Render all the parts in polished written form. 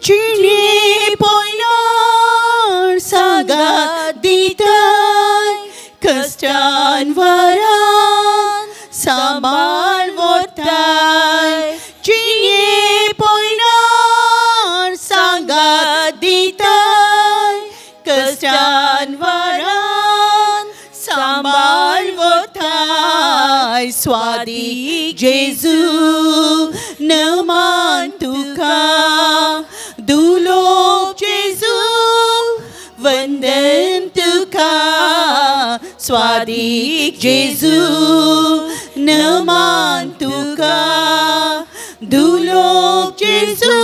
Cine poinar sagaditai Kestan varan samal vortai Cine poinar sagaditai Kestan varan samal vortai Swadik Jesu naman tuka Dulop Jesu वंदन तुका स्वादिक जेजू नमान तुका दुलोक जेजू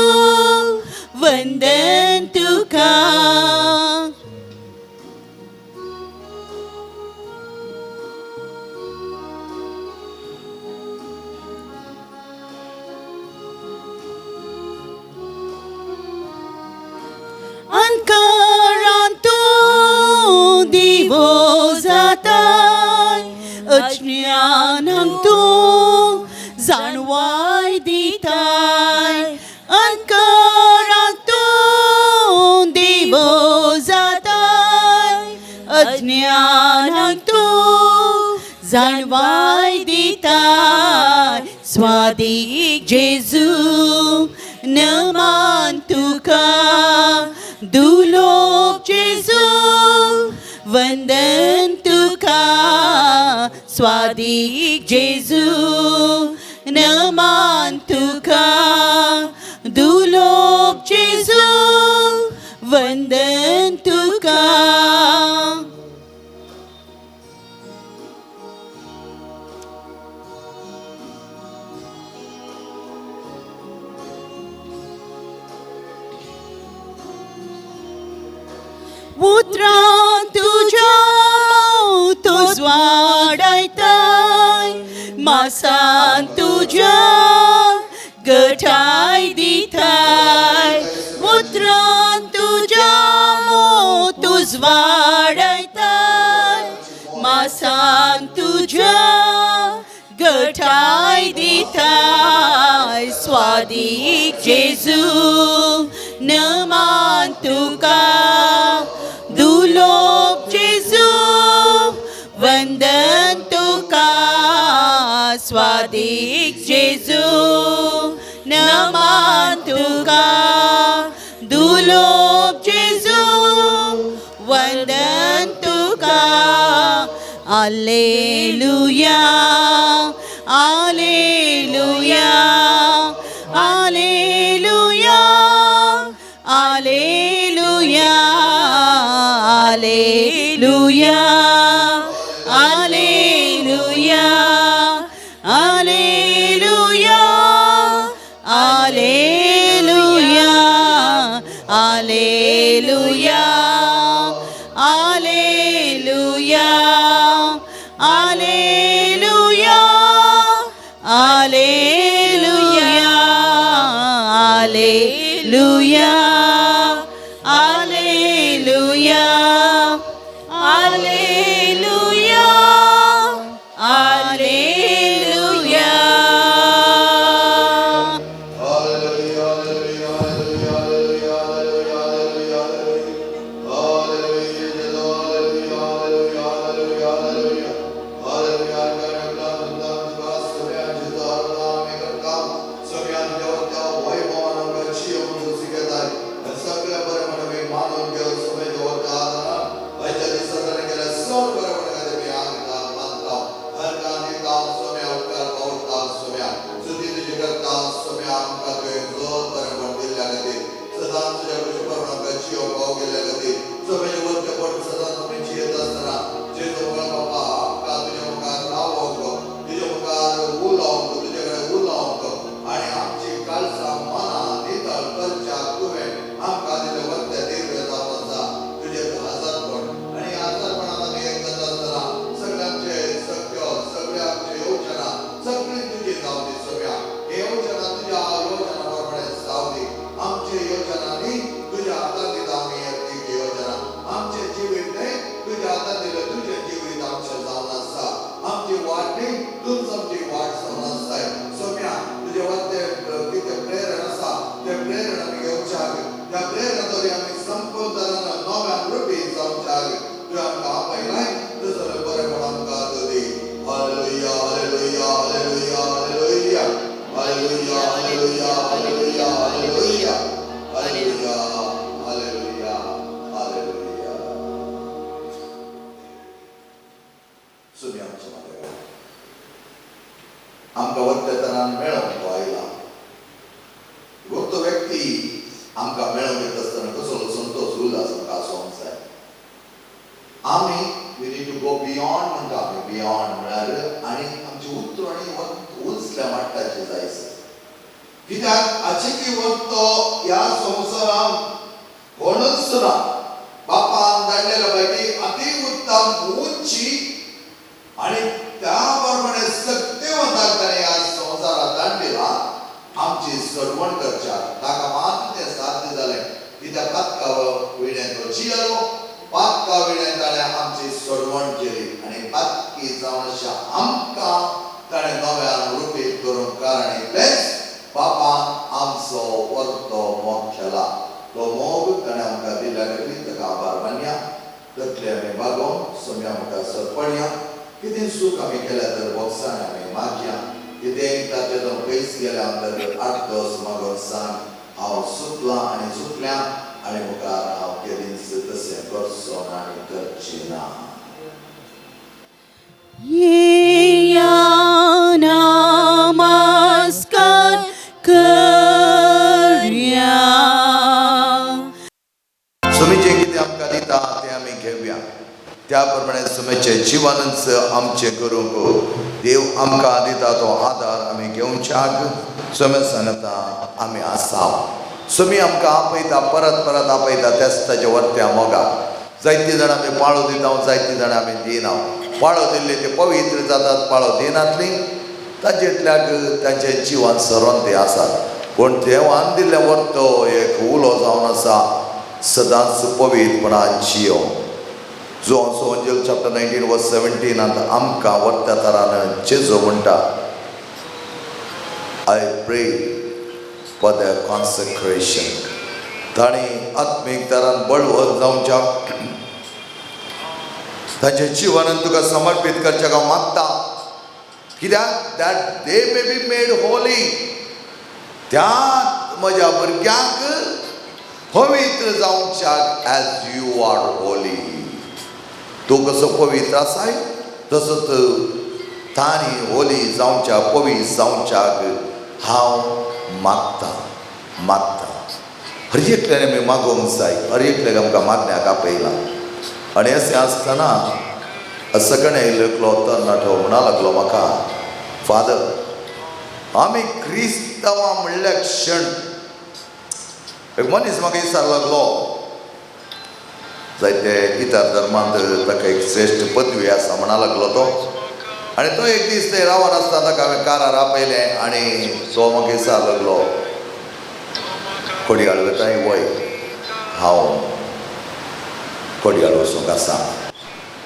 वंदन तुका अज्ञानं तू जाणवाय दिताय अंकारातून दिवो जाताय अज्ञानं तू जाणवाय दिताय स्वादिक जेजू नमान तुका दुलोक जेजू वंदन तुका स्वादिक जेजू नमान तुका दुलोक जेजू वंदन तुका उतरां तुझ्या तोच वाडयताय मासान तुझ्या गठाय दिताय उतरां तुझ्या तोच वाडयताय मासान तुझ्या गठाय दिताय स्वादिक जेजू नमान तुका दुलोक जेजू वंदन तुका स्वादिक जेजू नमान तुका दुलोक जेजू वंदन तुका Alleluia Alleluia Alleluia Alleluia Alleluia Alleluia Alleluia Alleluia Alleluia Alleluia Alleluia Alleluia Alleluia Alleluia Alleluia Alleluia सगळ्यांत देवता वैभवान चियोन सुसिकेताय सगळे त्या प्रेरणाद्वारे आम्ही संपूर्ण नव्यान रुपी जावच्याक तुवें आमकां आपयलाय तसले बरेपण आमकां दे. हालेलुया हालेलुया हालेलुया हालेलुया हालेलुया हालेलुया हालेलुया हालेलुया हालेलुया हालेलुया हालेलुया. सुनी आमच्या मागे आमकां वरतेतनान मेळोंक आयला. तो व्यक्ती आमकां मेळोंक येत आसतना कसलो संतोष उल्हास आमकां आसूंक जाय. आमी we need to go beyond म्हणटा आमी. बियॉन्ड म्हळ्यार आनी आमची उतरणी उंचल्या मट्टाची जाय आसा. कित्याक आजची वक्त ह्या संवसारांत कोणूच ना. बापान धाडलेल्या पैकी अति उत्तम उंची आनी त्या प्रमाणे सत्यवंताक ताणें ह्या संवसारांत धाडलेला आमची सडवण करच्या. ताका मात्र तें साध्य जालें कित्याक पातका विण्यान तो जियेलो. पातका विण्यान ताणें आमची सडवण केली आनी पातकी जावन अशा आमकां ताणें नव्यान रुपीत करून कारणीतलेंच बापान आमचो वर्तो मोग केला. तो मोग ताणें आमकां दिल्या खातीर ताका आभार मानया. तकले आमी मागोवन सोम्या आमकां सरपणया. कितें सूख आमी केल्या तर बोक्सान आमी मागया. कितें ताचें पयस गेल्या अंतर 8 दस मागोन सांग हांव सुटलां आनी सुटल्या आनी मुखार हांव केदींच तशें करचो ना आनी करचें ना. येया नमस्कार करया. सुमीचें कितें आमकां दिता तें आमी घेवया. त्या प्रमाणे सुमेचें जिवनच आमचें करूंक देव आमकां दिता तो आदार आमी घेवच्याक सुमे सांगता आमी आसाव. सुमी आमकां आपयता परत परत आपयता तेच ताच्या वर्त्या मोगाक. जायतीं जाणां आमी पाळो दिता जायतीं जाणां आमी दिना. पाळो दिल्ली ते पवित्र जातात. पाळो दिनातलीं ताजेंतल्याक तांचें जिवन सरोन ते आसात. पूण देवान दिल्लें वर्तो एक उलो जावन आसा सदांच पवित्रपणान जियो. जो अंजल चॅप्टर 19 वर्स 17 आमकां वर्त्या तरान जेजो म्हणटा आय प्रे फॉर द कॉन्सेक्रेशन. तांणी आत्मीक तरान बळवंत जावच्या तांचें जिवन तुका समर्पीत करचें हांव मागता. कित्याक that they may be made Holy. त्या म्हज्या भुरग्यांक पवित्र जावच्याक एज यू आर होली. तूं कसो पवित्र आसाय तसोच तांणी होली जावच्या पवित्र जावच्याक हांव मागता मागता. हर एकल्यान आमी मागोवंक जाय. हर एकल्याक आमकां मागण्याक आपयलां. आनी अशें आसतना सगळें एकलो तरणाटो म्हणा लागलो म्हाका फादर आमी क्रिस्तांवां म्हणल्या क्षण एक मनीस म्हाका विचार लागलो. जायते इतर धर्मांत ताका एक श्रेश्ठ पदवी आसा म्हणा लागलो तो. आनी तो एक दीस थंय रावन आसता ताका हांवें कारार आपयलें आनी तो म्हाका विचार लागलो कोडयाळ वताय वय हांव कोडयाळ वचूंक आसा.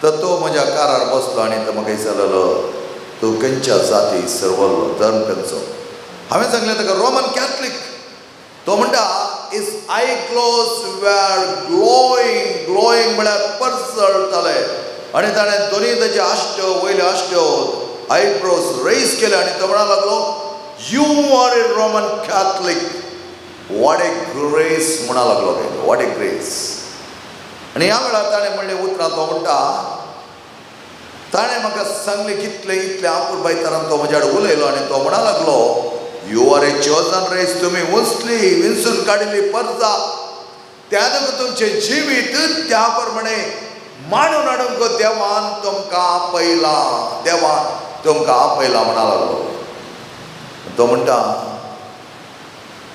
तर तो म्हज्या कारार बसलो आनी तो म्हाका विचारलेलो तूं खंयच्या जाती सर्वल्लो धर्म खंयचो. हांवें सांगलें ताका रोमन कॅथलीक. तो म्हणटा is I close were glowing glowing म्हळ्यार परसळटले. आनी ताणें दोनी ताचे आश्ट्यो वयल्यो आश्ट्यो आयब्रोज रेज केले आनी तो म्हणा लागलो you are a Roman Catholic. What a grace म्हणा लागलो तें. What a grace. आनी ह्या वेळार ताणें म्हणलें उतरां तो म्हणटा ताणें म्हाका सांगलें कितलें इतलें आपुरबाय तरान तो म्हज्या कडेन उलयलो आनी तो म्हणा लागलो you are a chosen race. तुमी उंचली विंचून काडिल्ली परजा. त्या नग तुमचें जिवीत त्या प्रमाणे मांडून हाडूंक देवान तुमकां आपयलां. देवान तुमकां आपयलां म्हणा लागलो. तो म्हणटा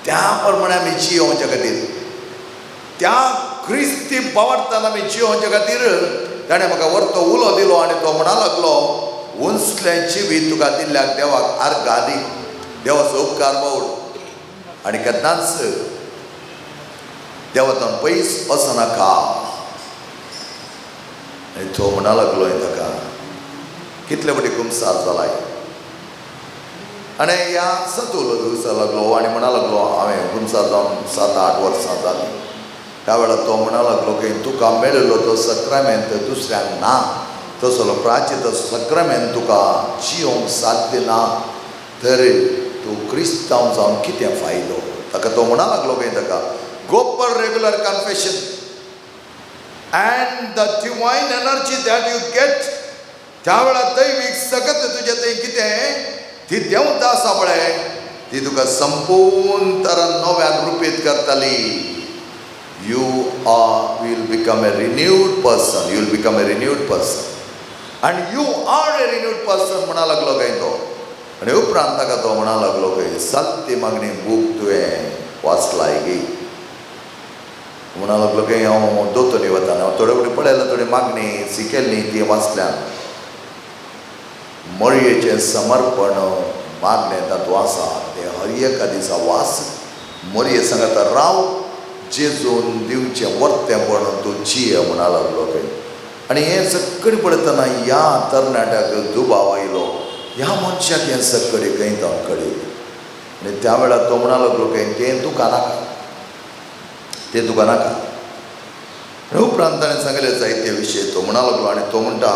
त्या प्रमाणे आमी जियोवचे खातीर त्या क्रिस्ती बावरतान आमी जियोवचे खातीर ताणें म्हाका व्हरतो उलो दिलो आनी तो म्हणा लागलो उंचलें जिवीत तुका दिल्ल्याक देवाक आर्गां दी. देवाचो उपकार बावड. आनी केन्नाच देवातून पयस वचनाका. आनी तो म्हणा लागलो ताका कितले बटी कुमसार जालाय. आणि ह्या सतुलो दिवसा लागलो आणि म्हणा लागलो हांवें गुंसा जावन 7-8 वर्सां जालीं. त्या वेळार तो म्हणा लागलो की तुका मेळिल्लो तो सक्रामेंत दुसऱ्यांक ना, तसलो प्राचित सक्रामेंत तुका जियोंक साध्य ना, तर तूं क्रिस्तांव जावन कितें फायदो. ताका तो म्हणा लागलो की ताका go for regular confession and the divine energy that you get. त्या वेळार दैवीक सगत तुजें तें कितें ती देंवता आसा पळय, ती तुका संपूर्ण तरान नव्यान रुपीत करतली. You will become a renewed person, you will become a renewed person and you are a renewed person म्हणा लागलो काय तो. आणि उपरांत ताका तो म्हणा लागलो की सत्य मागणी बूक तुवें वाचलाय गे. म्हणा लागलो की हांव दोतोरी वताना थोडे फुडें पळयलां, थोडी मागणी शिकेल्ली ती वाचल्यान. मळयेचें समर्पण मागणें तातूंत आसा तें हर एका दिसा वाच. मरये सांगता राव जेजून दिवचें वर्तेपण तूं जिये म्हणा लागलो काय. आनी हें सगळें पळयतना ह्या तरणाट्याक दुबाव आयलो, ह्या मनशाक हें सगळें खंय जावन कळयलें. आनी त्या वेळार तो म्हणा लागलो की तें तुका नाका, तें तुका नाका. उपरांत ताणें सांगलें जायते विशय तो म्हणा लागलो. आनी तो म्हणटा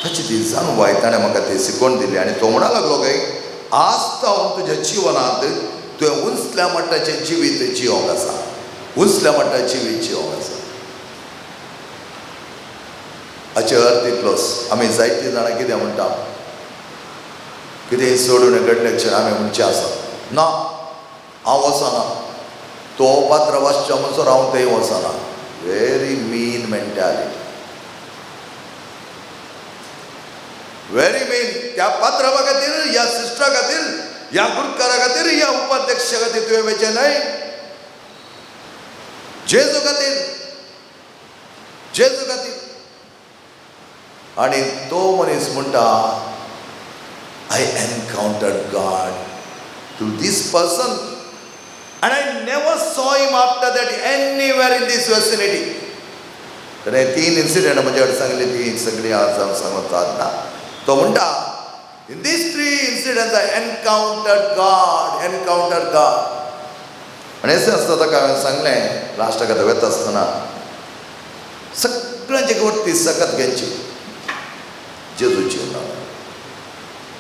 ताची ती जाणवाय ताणें म्हाका ती शिकोवन दिली. आनी तो म्हणा लागलो काय आज जावन तुज्या जिवनांत तुवें उंचल्या मट्टाचें जिवीत जियोंक आसा, उंचल्या मट्टाचें जिवीत जियोंक आसा. हाचे अर्थ इतलोच. आमी जायतीं जाणां कितें म्हणटा, कितेंय सोडून घडल्याचेर आमी म्हणचे आसा ना हांव वचना, तो पात्र वाचच्या म्हणसर हांव थंय वचना. व्हेरी मीन मेंटॅलिटी, व्हेरी मीन. त्या पात्रा खातीर, ह्या सिस्टरा खातीर, ह्या गुरकारा खातीर, ह्या उपाध्यक्षा खातीर तुवें वेचें न्हय. जेजू खातीर, जेजू खातीर. आनी तो मनीस म्हणटा I encountered God through this person and I never saw him after that anywhere in this vicinity. तर हे 3 इन्सिडेंट म्हजे कडेन सांगली ती सगळी आज हांव सांगतात ना. तो म्हणटा in these 3 incidents I encountered God, encountered God. आनी अशें आसता ताका हांवें सांगलें लास्टाक आतां वता आसतना सगळ्यांचे वरती सकत घेवची जेजूची नांव.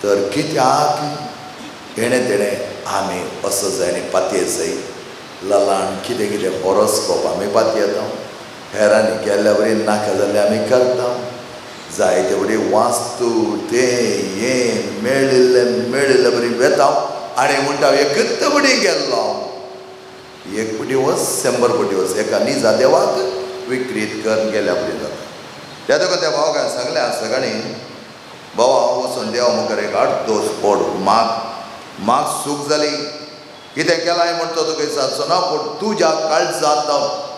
तर कित्याक हेणें तेणें आमी असो जाय आनी पातये जाय. ललाण कितें कितें हॉरोस्कोप आमी पातयेता, हेरांनी केल्ल्या बरी नाका जाल्यार आमी करता. जायते बरी वास्तू तें हें मेळिल्लें बरी वेता आनी म्हणटा एकच बडी गेल्लो. 1 पटी वच 100 पटी वच एका निजा देवाक विक्रीत करून गेल्या बरी जाता. त्या तुका त्या भावाक हांवें सांगलें आज सकाळी, भावा हांव वचून देवा मुखार एक 8 पोड माग सूख जाली. कितें केलां म्हणटा तुका विचारचो ना, पूण तुज्या काळजांत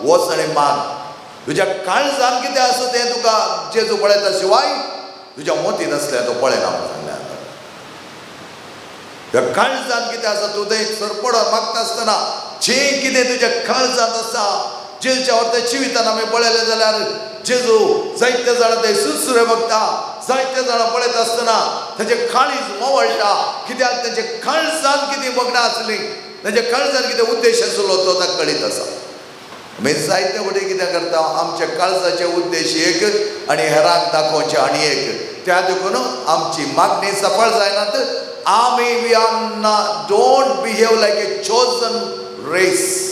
वच आनी माग. तुज्या काळजांत कितें आसा तें तुका जेजू पळयता शिवाय तुज्या मोतीन आसलें तो पळयना म्हणून सांगलें. त्या काळजांत कितें आसा तूं थंय सरपडोन मागता आसतना जें कितें तुज्या काळजांत आसा, जेजूच्या व्हरते जिवितान आमी पळयलें जाल्यार जेजू जायते जाणां थंय सुरसुरे बगता. जायते जाणां पळयता आसतना ताचें काळीज मोवळटा. कित्याक ताचे काळजांत कितें मग्न आसलीं, ताच्या काळजांत कितें उद्देश आसलो तो ताका कळीत आसा. आमी जायते वटेन कितें करता, आमच्या काळजाचे उद्देश एक आनी हेरांक दाखोवचे आनी एक. त्या देखून आमची मागणी सफळ जायनात. आमी we are not don't behave like a chosen race.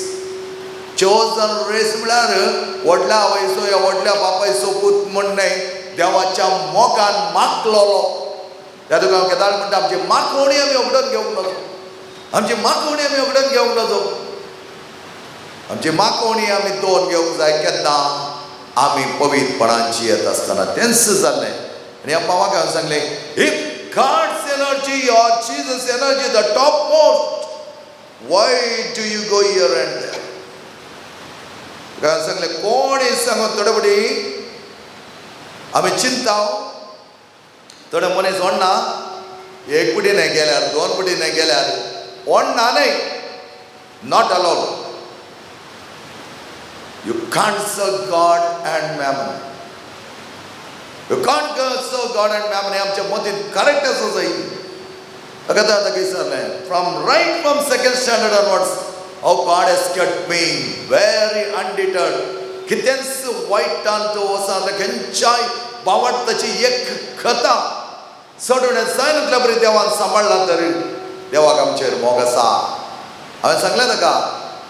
Chosen race म्हळ्यार व्हडल्या आवयचो या व्हडल्या बापायचो पूत म्हण न्हय, देवाच्या मोगान मागलोलो. त्या तुका हांव केदार म्हणटा आमची मागवणी आमी उगडून घेवंक नजो, आमची मागवणी आमी उगडून घेवंक नजो. आमची मागवणी आमी दोन घेवंक जाय केन्ना आमी पवित्रपणाची येत आसतना. तेंच जाल्लें. आनी ह्या भावाक हांवें सांगलें if God's energy or Jesus energy the top most, why do you go here and there. हांवें सांगलें कोणी सांगून थोडे बडी आमी चिंताव. थोडे मनीस ओडना, 1 पटी न्हय गेल्यार 2 पटी न्हय गेल्यार ओडना न्हय, not allowed. You can't serve God and mammon. You can't serve God and mammon. हे आमच्या मतीन करेक्ट आसा जाय. From second standard onwards, how God has kept me very undeterred. कितेंच वाईट तो वसा खंयच्याय बावडताची एक कथा सोडून जायनतल्या बरी देवान सांबाळला तरी देवाक आमचेर मोग आसा. हांवें सांगलें ताका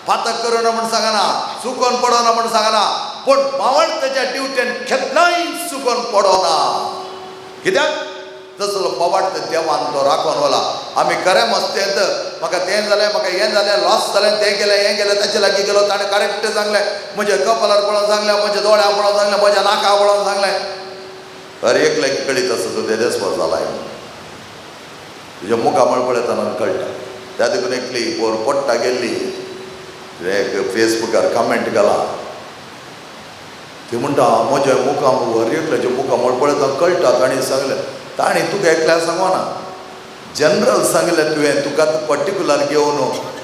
पातक करूना म्हण सांगना, चुकोन पडोना म्हण सांगना, पूण बावडताच्या ड्युटेन केन्नाय चुकोन पडोना. कित्याक तसलो बावडतो देवान तो राखून वला. आमी खरें मस्तेंत म्हाका तें जालें, म्हाका हें जालें, लॉस जालें, तें केलें, हें केलें, ताचे लागीं गेलो, ताणें करेक्ट सांगलें, म्हज्या कपालार पळोवन सांगलें, म्हज्या दोळ्या पळोवन सांगलें, म्हज्या नाका पळोवन सांगलें. अरे एकल्या कळीत आसा तुजें रेस्पॉन्स जाला तुज्या मुखा मळपळेतना कळटा. त्या देखून एकली पोर पडटा गेल्ली एक फेसबुकार कमेंट घाला, ती म्हणटा म्हज्या मुखा एकल्याच्या मुखा मळपळेतना कळटा. ताणें सांगलें, ताणें तुका एकल्या सांगना, जनरल सांगलें तुवें, तुका पर्टिक्युलर घेवन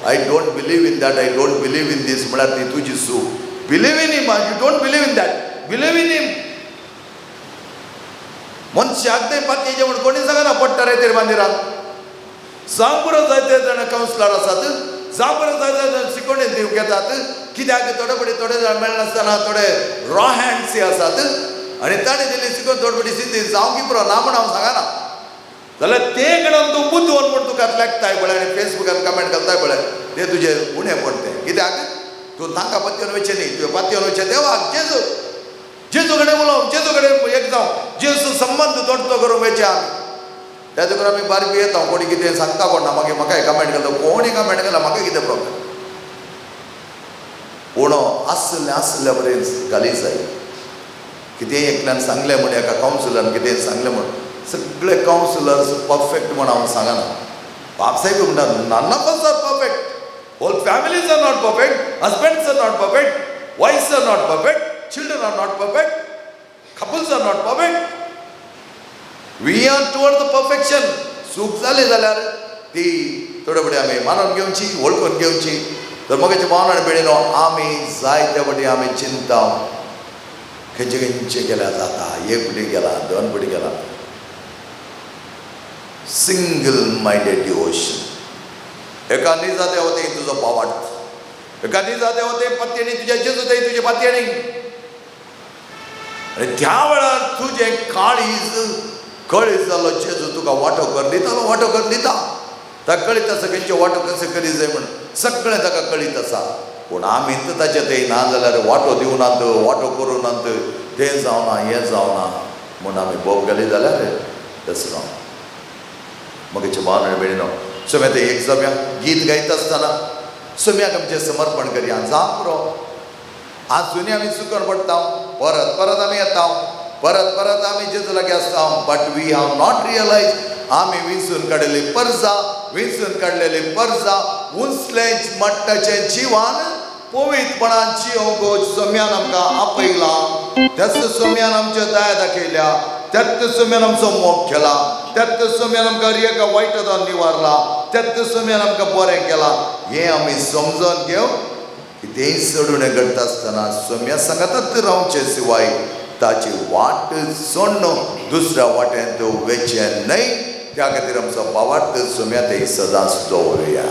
I don't believe in that, I don't believe in this म्हळ्यार ती तुजी सूख. Believe in him, you don't believe in that, believe in him. मनशाक तें पातयेचें म्हण कोणी सांगना पडटा रे तेर मंदिरांत. जावं बरो जायते जाण कावन्सिलर आसात, जावं बरो जायते जाण शिकोवणी दिवंक येतात. कित्याक थोडे जाण मेळनासतना थोडे रॉ हँड्स आसात आनी ताणें दिली शिकोवन थोडे सिद्धी जावं की बरो ना म्हण हांव सांगना. जाल्यार तें कडून तूं बुद्दोवन म्हूण तुका लेखताय पळय आनी फेसबुकार कमेंट घालताय पळय, तें तुजें उणें पडटें. कित्याक तूं तांकां पातयेवन वयचें न्ही, तुवें पातयेवन वयचें देवाक, जेजू कडेन उलोवप, जेजू कडेन एक जावं जेजू संबंद तोडतो करूंक वयचे आमी. त्या देखून आमी बारबी येता, कोणी कितें सांगता कोणा, मागीर म्हाकाय कमेंट घालता, कोणी कमेंट घाला म्हाका कितें प्रॉब्लेम. पूण आसल्या बरें घाली जाय. कितें एकल्यान सांगलें म्हण, एका कावन्सिलरान कितें सांगलें म्हण सगळे कावन्सिलर्स परफेक्ट म्हण हांव सांगना. बापसाहेब म्हणटा none of us are perfect, whole families are not perfect, husbands are not perfect, wifes are not perfect, children are not perfect, couples are not perfect. We are toward the perfection. चूक जाली जाल्यार ती थोडे बडी आमी मानून घेवची, वळखून घेवची. तर मोगाच्या भावनान बेळिनो आमी जायते बडी आमी चिंता खंयचे गेल्यार जाता, एक बडी गेला, दोन बडी गेला. Single minded devotion. एका निजा देवते तुजो बावाट, एका निजा देवते पत्येनी तुज्या जेजू थंय तुजे पत्येनी. आनी त्या वेळार तुजें काळीज जालो जेजू तुका वांटोकर दितालो, वांटोकर दिता. ताका कळीत आसा खंयचे वांटो कशें करी जाय म्हण, सगळें ताका कळीत आसा. पूण आमीच ताचें थंय ना जाल्यार वांटो दिवनात, वांटो करूनात, तें जावना हें जावना म्हूण आमी बोब घाली जाल्यार दसरो मगेच्या भावना बेळिनो. सोम्या थंय एक सोम्या गीत गायता आसतना सोम्याक आमचें समर्पण करया. जा पुरो आजुनी आमी चुकोन पडटा, परत परत आमी येता, परत परत आमी जेजू लागीं आसता. But we have not realise आमी विंचून काडिल्ली पर्जा उंचलेंच मट्टाचें जिवान पवित्रपणान जियोंक सोम्यान आमकां आपयला. त्याच सोम्यान आमच्यो दया दाखयल्या, त्याच सोम्यान आमचो मोग केला, त्याच सोम्यान आमकां एका वायटांतल्यान निवारला, त्याच सोम्यान आमकां बरें केलां. हें आमी समजून घेवं. कितेंय सोडून घडटा आसतना सोम्या सांगातच रावचे शिवाय ताची वाट सोडून दुसऱ्या वाटेंत वचचें न्हय. त्या खातीर आमचो बावार्थ सोम्या थंय सदांच दवरुया.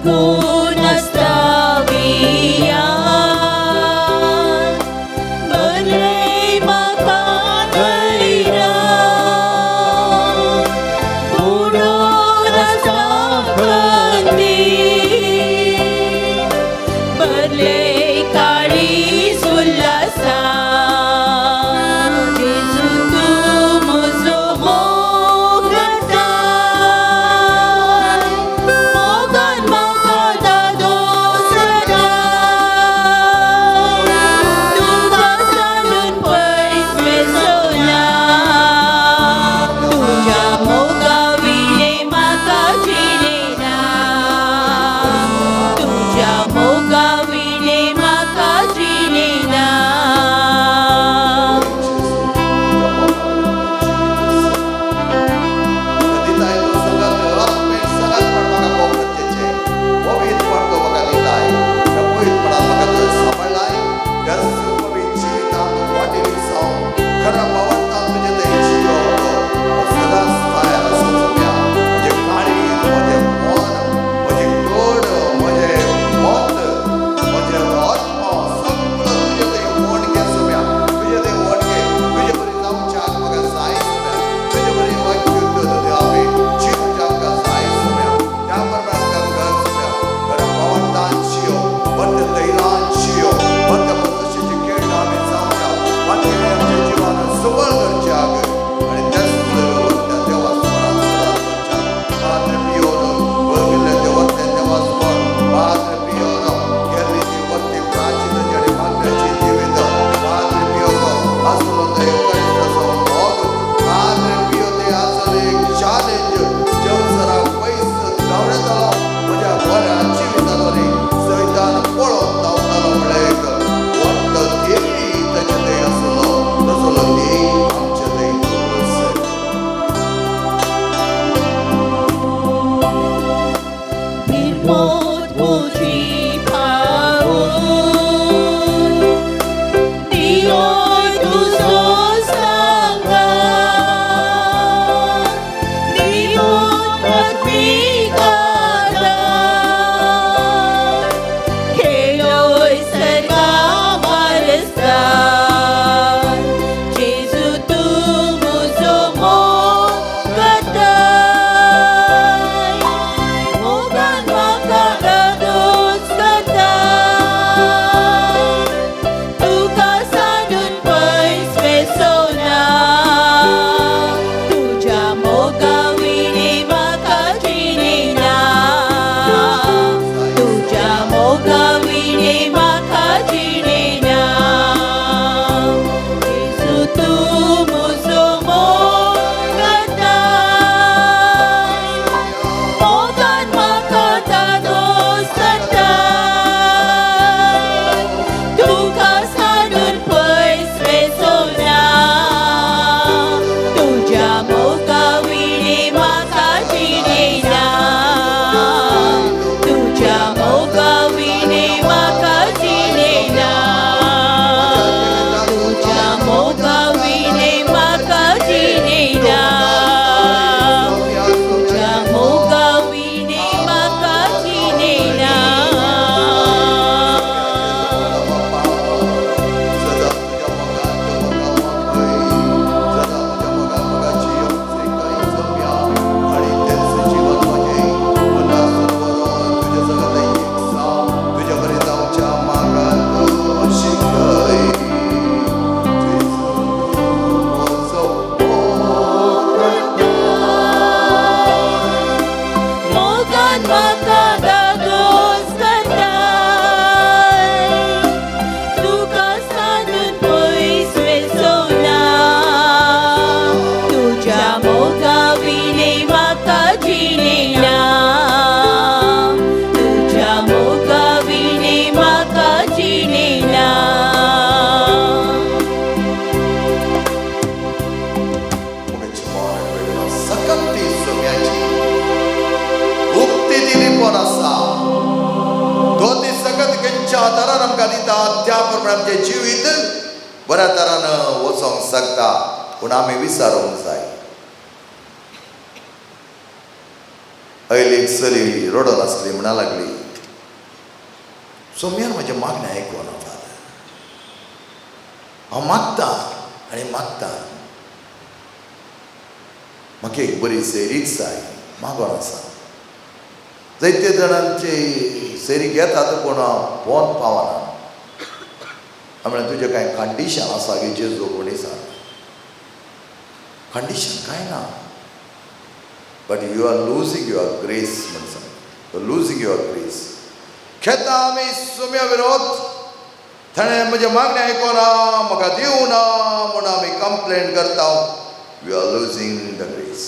Ku nastawian Berlei makan gairah Burung rasa penting Berlei karis ulasan Yesus tu musuh mogatai Mogan makata dosadai Tugasan dan pais besona Tuja moga wile maka cinena Tuja moga wile maka cinena Kadita itu sangat sangat bermakna kau kecece. Wawit warga bagalilai. Kapuit pernah makan sampai lain. Dan semua bici tamu wadi risau. Karena bawa tamu jadi jiwa. Sudah saya sesungguhnya. Mujhe kari, mujhe mon, mujhe god, mujhe mot, mujhe atma. सब तुझे मोड़ के सुम्या. तुझे दे मोड़ के. तुझे बरी नाम चाक मगर साई सुम्या. तुझे बरी वाक्य तो द्यावे. जीव जागा साई सुम्या. त्यापर बरका घर सुम्या. कारण पवन दान चियो. बंद तैलान चियो. बंद मनुष्य जिके नामे सामना. बंद आमचे जीवन सुबल जाग. आणि त्याच वक्त देवा स्मरण पात्र पियोनो. बघितले देवा देवा स्मरण. पात्र पियोनो. गेली ती वक्ती प्राचीन जडे मागण्याची जीवित. पात्र पियोनो. असलो ते कष्ट सोन भोग. पात्र पियो ते असले एक चॅलेंज. जवसरा पैस धावण्यातलो. माझ्या बऱ्या जीवितालो रे. सैतान पळून धावतालो म्हणलेक. वट्ट देवी त्याचे ते असलो. तसलो देई आमचे ते तुलस. Birmot puji paun Dioi duso sanggan Dioi perpikada Keloi serga marestan Jesu tu musuh mogatai Mogan makara doskatai Tugasan pais besona Tuja moga wini maka cinena Tuja moga wini maka cinena Yesu tu musuh mogatai Mogan makata dosadai Tugasan dan pais besona Tuja moga wini maka cinena Tuja moga wini maka cinena Tuja moga wini maka cinena Tuja moga wini maka cinena Mogan makata doskatai Tugasan dan pais besona Tuja moga wini maka cinena Tuja moga wini maka cinena Mungkin cuma orang sakti sumyaji. Bukti diri porasa. Doti sakat kenca taranam kadita त्यापर आमचे जीवित बऱ्या तरानं वचोंक शकता पूण आमी विचारूंक जाय. ऐलीक चली रडोन आसली म्हणा लागली सोम्यान म्हजे मागणें आयकूना फादर. हांव मागतां आनी मागतां. म्हाका एक बरी सैरीक जाय मागोन आसा. जायते जाणांची सैरीक येतात पूण हांव पोवन पावना. हांव म्हळें तुजें कांय कंडिशन आसा की जेजू कोणी सांग. कंडिशन कांय ना, but you are losing your grace म्हण सांग. You are losing your grace. खेता आमी सुम्या विरोध, ताणें म्हजें मागणें आयकोना, म्हाका दिवना म्हूण आमी कंप्लेंट करता. We are losing the grace.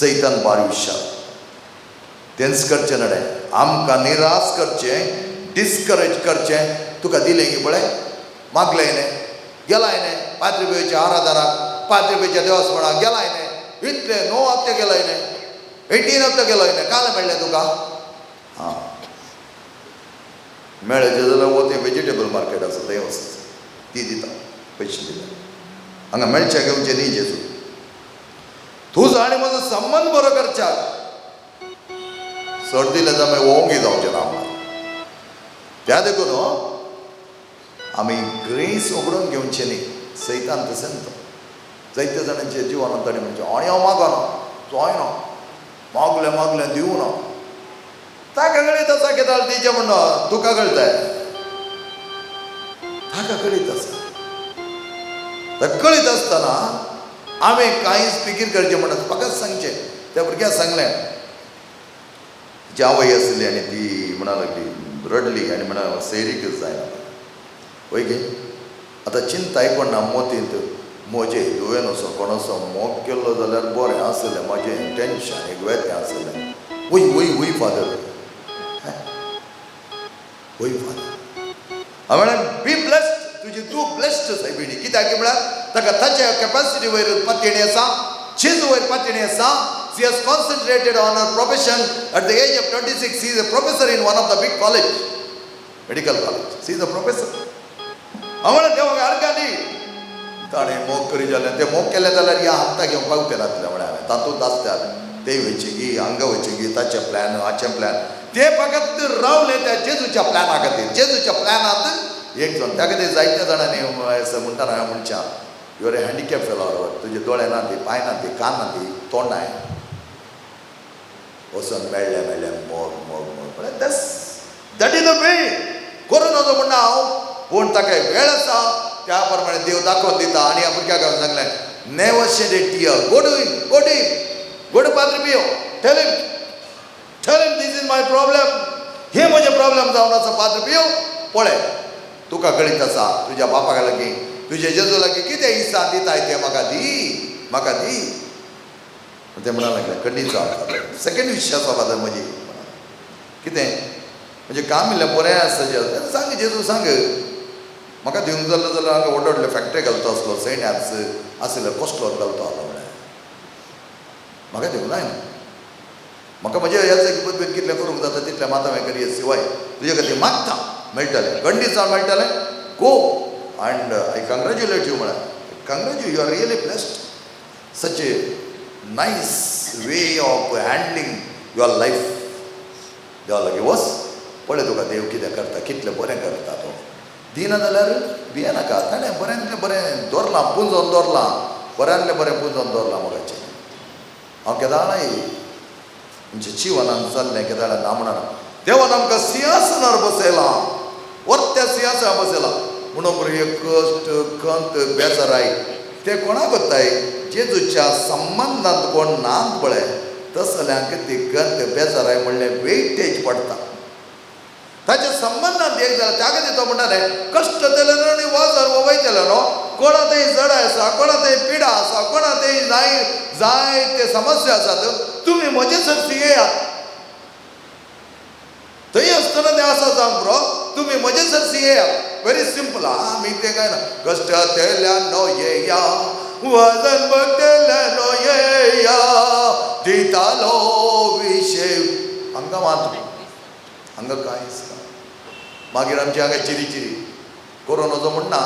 सैतान बार विशाल तेंच करचें न्हय. आमकां निराश करचें, डिस्करेज करचें. तुका दिलें की पळय, मागलें न्हय, गेलाय न्हय, 5 रुपयाच्या आराधनाक, 5 रुपयाच्या देवस्थानाक गेलाय न्हय, इतले 9 हप्ते गेलाय न्हय, 18 हप्ते गेलोय न्हय, काल मेळ्ळें तुका. हां, मेळ्ळें जाल्यार वो तें वेजिटेबल मार्केट आसा थंय वच, ती दिता पयशे दिता. हांगा मेळचे घेवचे न्ही जेजू. तुजो आनी म्हजो संबंद बरो करच्याक चड दिलें जाल्यार वोंगी जावचें ना आमकां. त्या देखून आमी ग्रेस उगडून घेवचें न्ही. सैतान तशें न्हय. जायत्या जाणांच्या जिवनांत ताणें म्हणचें आनी हांव मागना, जायना, मागलें दिवना. ताका कळीत आसा कितें तेजें म्हणून तुका कळटाय. ताका कळीत आसा. ताका कळीत आसतना आमी कांयच फिकीर करचें म्हणत फकत सांगचें. त्या भुरग्याक सांगलें, जी आवय आसली आनी ती म्हणा लागली, रडली आनी म्हणा सैरीकच जायना. वय गे, आतां चिंता आयकोन ना. मोतींत म्हजे तुवें असो कोण असो मोग केल्लो जाल्यार बरें आसलें. म्हजें टेन्शन एक वेगळें आसलें. वय फादर, वय फादर. हांव म्हळें बी ब्लेस्ड. तुजी तूं ब्लेस्ड सायबिणी. कित्याक म्हळ्यार ताका ताच्या कॅपेसिटी वयर पातयणी आसा, जेजू वयर पातयणी आसा. She has concentrated on her profession. At the age of 26, she is a professor in one of the big college, medical college. She is a professor. हांव म्हळें देवाक आर्गाली. ताणें मोग करी जालें. तें मोग केलें जाल्यार ह्या हप्ता घेवंक पावते नासलें. म्हळें हांवें तातूंत आसतात ते वयचे गी, हांगा वयचे गी, ताचे प्लॅन, हाचे प्लॅन. ते फकत रावले त्या जेजूच्या प्लॅना खातीर. जेजूच्या प्लॅनांत एक जावन त्या खातीर जायत्या जाणांनी म्हणटाना हांवें म्हणच्या, you are a handicap fellow. तुजे दोळे ना ती, पांय ना ती, कान ना ती, तोंड नाय. वचून मेळ्ळें मोग. म्हळ्यार दॅट इज द वे. करून नजो म्हणना हांव, पूण ताका वेळ आसा त्या प्रमाणे देव दाखोवन दिता. आनी ह्या भुरग्याक हांवें सांगलें, never shed a tear. Go to पाद्री Pio. Tell him this is my problem. हे म्हजे प्रॉब्लेम जावन आसा पाद्री पियो. पळय, तुका कळीत आसा तुज्या बापाक लागीं, तुजे जेजू लागीं कितें इसा दिताय तें म्हाका दी. ते म्हणा लागलें खंडीत जावन. सेकंड विश आसा फादर म्हजी. कितें म्हणजे काम इल्लें बरें आसा जेजू. सांग जेजू सांग. म्हाका दिवंक जाल्यार हांगा व्हडले व्हडले फॅक्टरी घालता आसलो, सैन्याच आसले कसलो घालता आसलो. म्हळ्यार म्हाका दिवंक जायना. म्हाका म्हज्या ह्या जागी पद्दतीन कितलें करूंक जाता तितलें मात हांवें करी. शिवाय तुजे खातीर मागता मेळटलें, खंडीत जावन मेळटलें. Go and I congratulate you. म्हळ्यार congratulate, you are really blessed. Such a nice way of handling your life. देवा लागीं वच, पळय तुका देव कितें करता, कितलें बरें करता. तो दिना जाल्यार भियेनाका. ताणें बऱ्यांतलें बरें दवरलां, पुंजोवन दवरलां, बऱ्यांतलें बरें पुंजोवन दवरलां मोगाचें. हांव केदाळाय म्हणजे जिवनांत जाल्लें केदाळां ना म्हणना. देवान आमकां सिंहासनार बसयलां, वर्त्या सिंहासनार बसयलां. म्हणून बरें कश्ट, खंत, बेजाराय ते कोणाक कोत्ताय? जेजूच्या संबंधांत कोण नात पळय तसल्यांक ती खंत, बेजाराय म्हणलें वेटेज पडटा. ताच्या संबंधांत एक जाल्यार त्या खातीर तो म्हणटाले कश्ट केलें न्हू आनी वाजर वयतलें न्हू. कोणा थंय जडाय आसा, कोणा थंय पिडा आसा, कोणा थंय जायते समस्या आसात, तुमी म्हजे सर्ती येयात. थंय आसतना तें आसा जावंक पुरो, तुमी म्हजे सर्ती येयात. Very simple. आमी तें काय ना. कश्ट केल्यान येया, वजन बगतेल्यान येया, दितालो विशय. हांगा मात हांगा कांयच ना. मागीर आमची हांगा चिरी करून नजो म्हणना,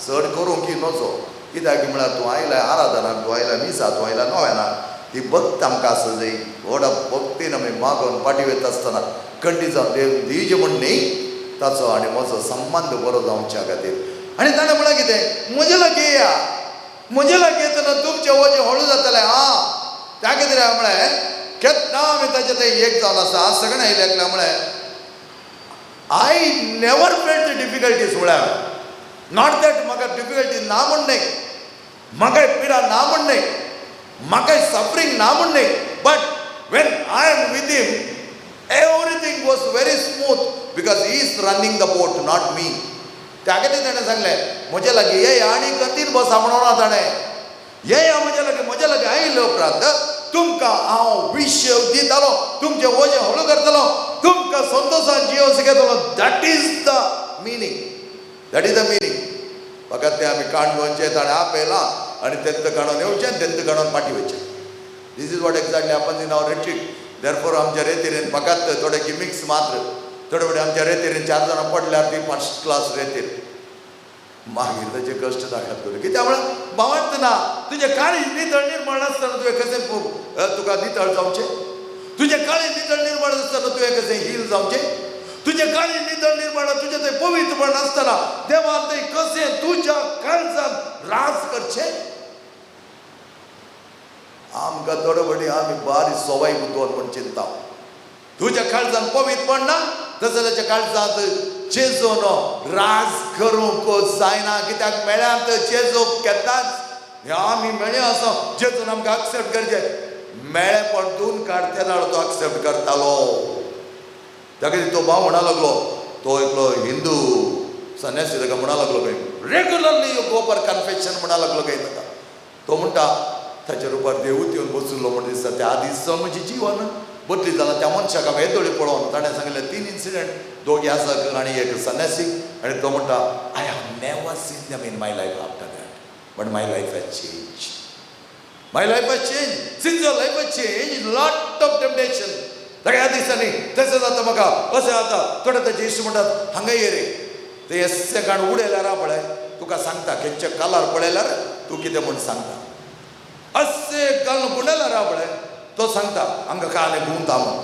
चड करूंक की नजो. कित्याक म्हळ्यार तूं आयलाय आराधनाक, तूं आयला मिसा, तूं आयला नव्यानाक. ती भक्त आमकां आसा जाय. व्हड भक्तीन आमी मागोन पाटी वयता आसतना खंडीत जावन देव दिवचें म्हण न्ही. ताचो आनी म्हजो संबंद बरो जावच्या खातीर। आनी ताणें म्हळें कितें, म्हजे लागी येया, म्हजे लागी येतना तुमचें वजें हळू जातलें। त्या खातीर हांवें म्हळें केन्ना आमी ताचे थंय एक जावन आसा। आज सगळें आयलें म्हळें I never felt the difficulties. म्हळ्यार नॉट दॅट म्हाका डिफिकल्टी ना म्हण न्हय, म्हाकाय पिडा ना म्हण न्हय, म्हाकाय सफरींग ना म्हण न्हय, but when I am with him everything was very smooth because he is running the boat not me. त्या खातीर ताणें सांगलें म्हजे लागीं येया आनी गतीन बसा म्हणून ना ताणें येया म्हजे लागीं आयिल्लो उपरांत तुमकां हांव विशय दितालो, तुमचें वजें हळू करतलो, तुमकां संतोशान जियो घेतलो। That is the meaning, that is the meaning. फकत ते आमी काणकोणचे ताणें आपयलां आनी तेंत काडून येवचें, तेंत काडून फाटीं वयचें। This is what exactly happens in our retreat. Therefore आमच्या रेतीरेन फकत थोडे गिमिक्स मात्र, थोडे फावटी आमच्या रेतीरेन 4 जाणां पडल्यार ती फर्स्ट क्लास रेतीर, मागीर ताचे कश्ट दाखयत करूं कित्याक म्हळ्यार भावार्थ ना। तुजें काळीज नितळ निर्मळ नासतना तुवें कशें तुका नितळ जावचें, तुजें काळीज नितळ निर्मळ नासतना तुवें कशें हील जावचें, तुजें काळीज नितळ निर्मळ तुजें थंय पवित्रपण नासतना देवान थंय कशें तुज्या काळजांत राज करचें। आमकां थोडे फावटी आमी बारी सवाय उदोवन म्हण चिंता। तुज्या काळजांत पवित्रपण ना तशें ताच्या काळजांत जेजून राज करूंक जायना, कित्याक मेळ्यांत जेजू केन्नाच आमी मेळ्ळे आसा जेजून आमकां एक्सेप्ट करचें। मेळ्ळेपण धुवन काड तेन्ना तो एक्सेप्ट करतालो। त्या खातीर तो भाव म्हणा लागलो, तो एकलो हिंदू संन्यासी ताका म्हणा लागलो खंय regularly you go for confession म्हणा लागलो खंय ताका। तो म्हणटा ताच्या रुपार देवूच येवन बसुल्लो म्हण दिसता। त्या दिसावन म्हजें जीवन बदली जालां। त्या मनशाक हांवें येदोळी पळोवन ताणें सांगलें 3 इन्सिडेंट, दोगी आसा आनी एक संन्यासी। आनी तो म्हणटा I have never seen them in my life after that, but my life has change, my life has change. Since your life has change lot of temptation. सगळ्या दिसांनी तशें जाता म्हाका, अशें जाता। थोडे ताचे इश्ट म्हणटात हांगा ये रे, ते एस्से काण उडयल्यार पळय तुका सांगता, खंयचे कलर पळयल्यार तूं कितें म्हूण सांगता। असे घालून गुंडयल्यार पळय तो सांगता हांगा काले गुंता म्हूण।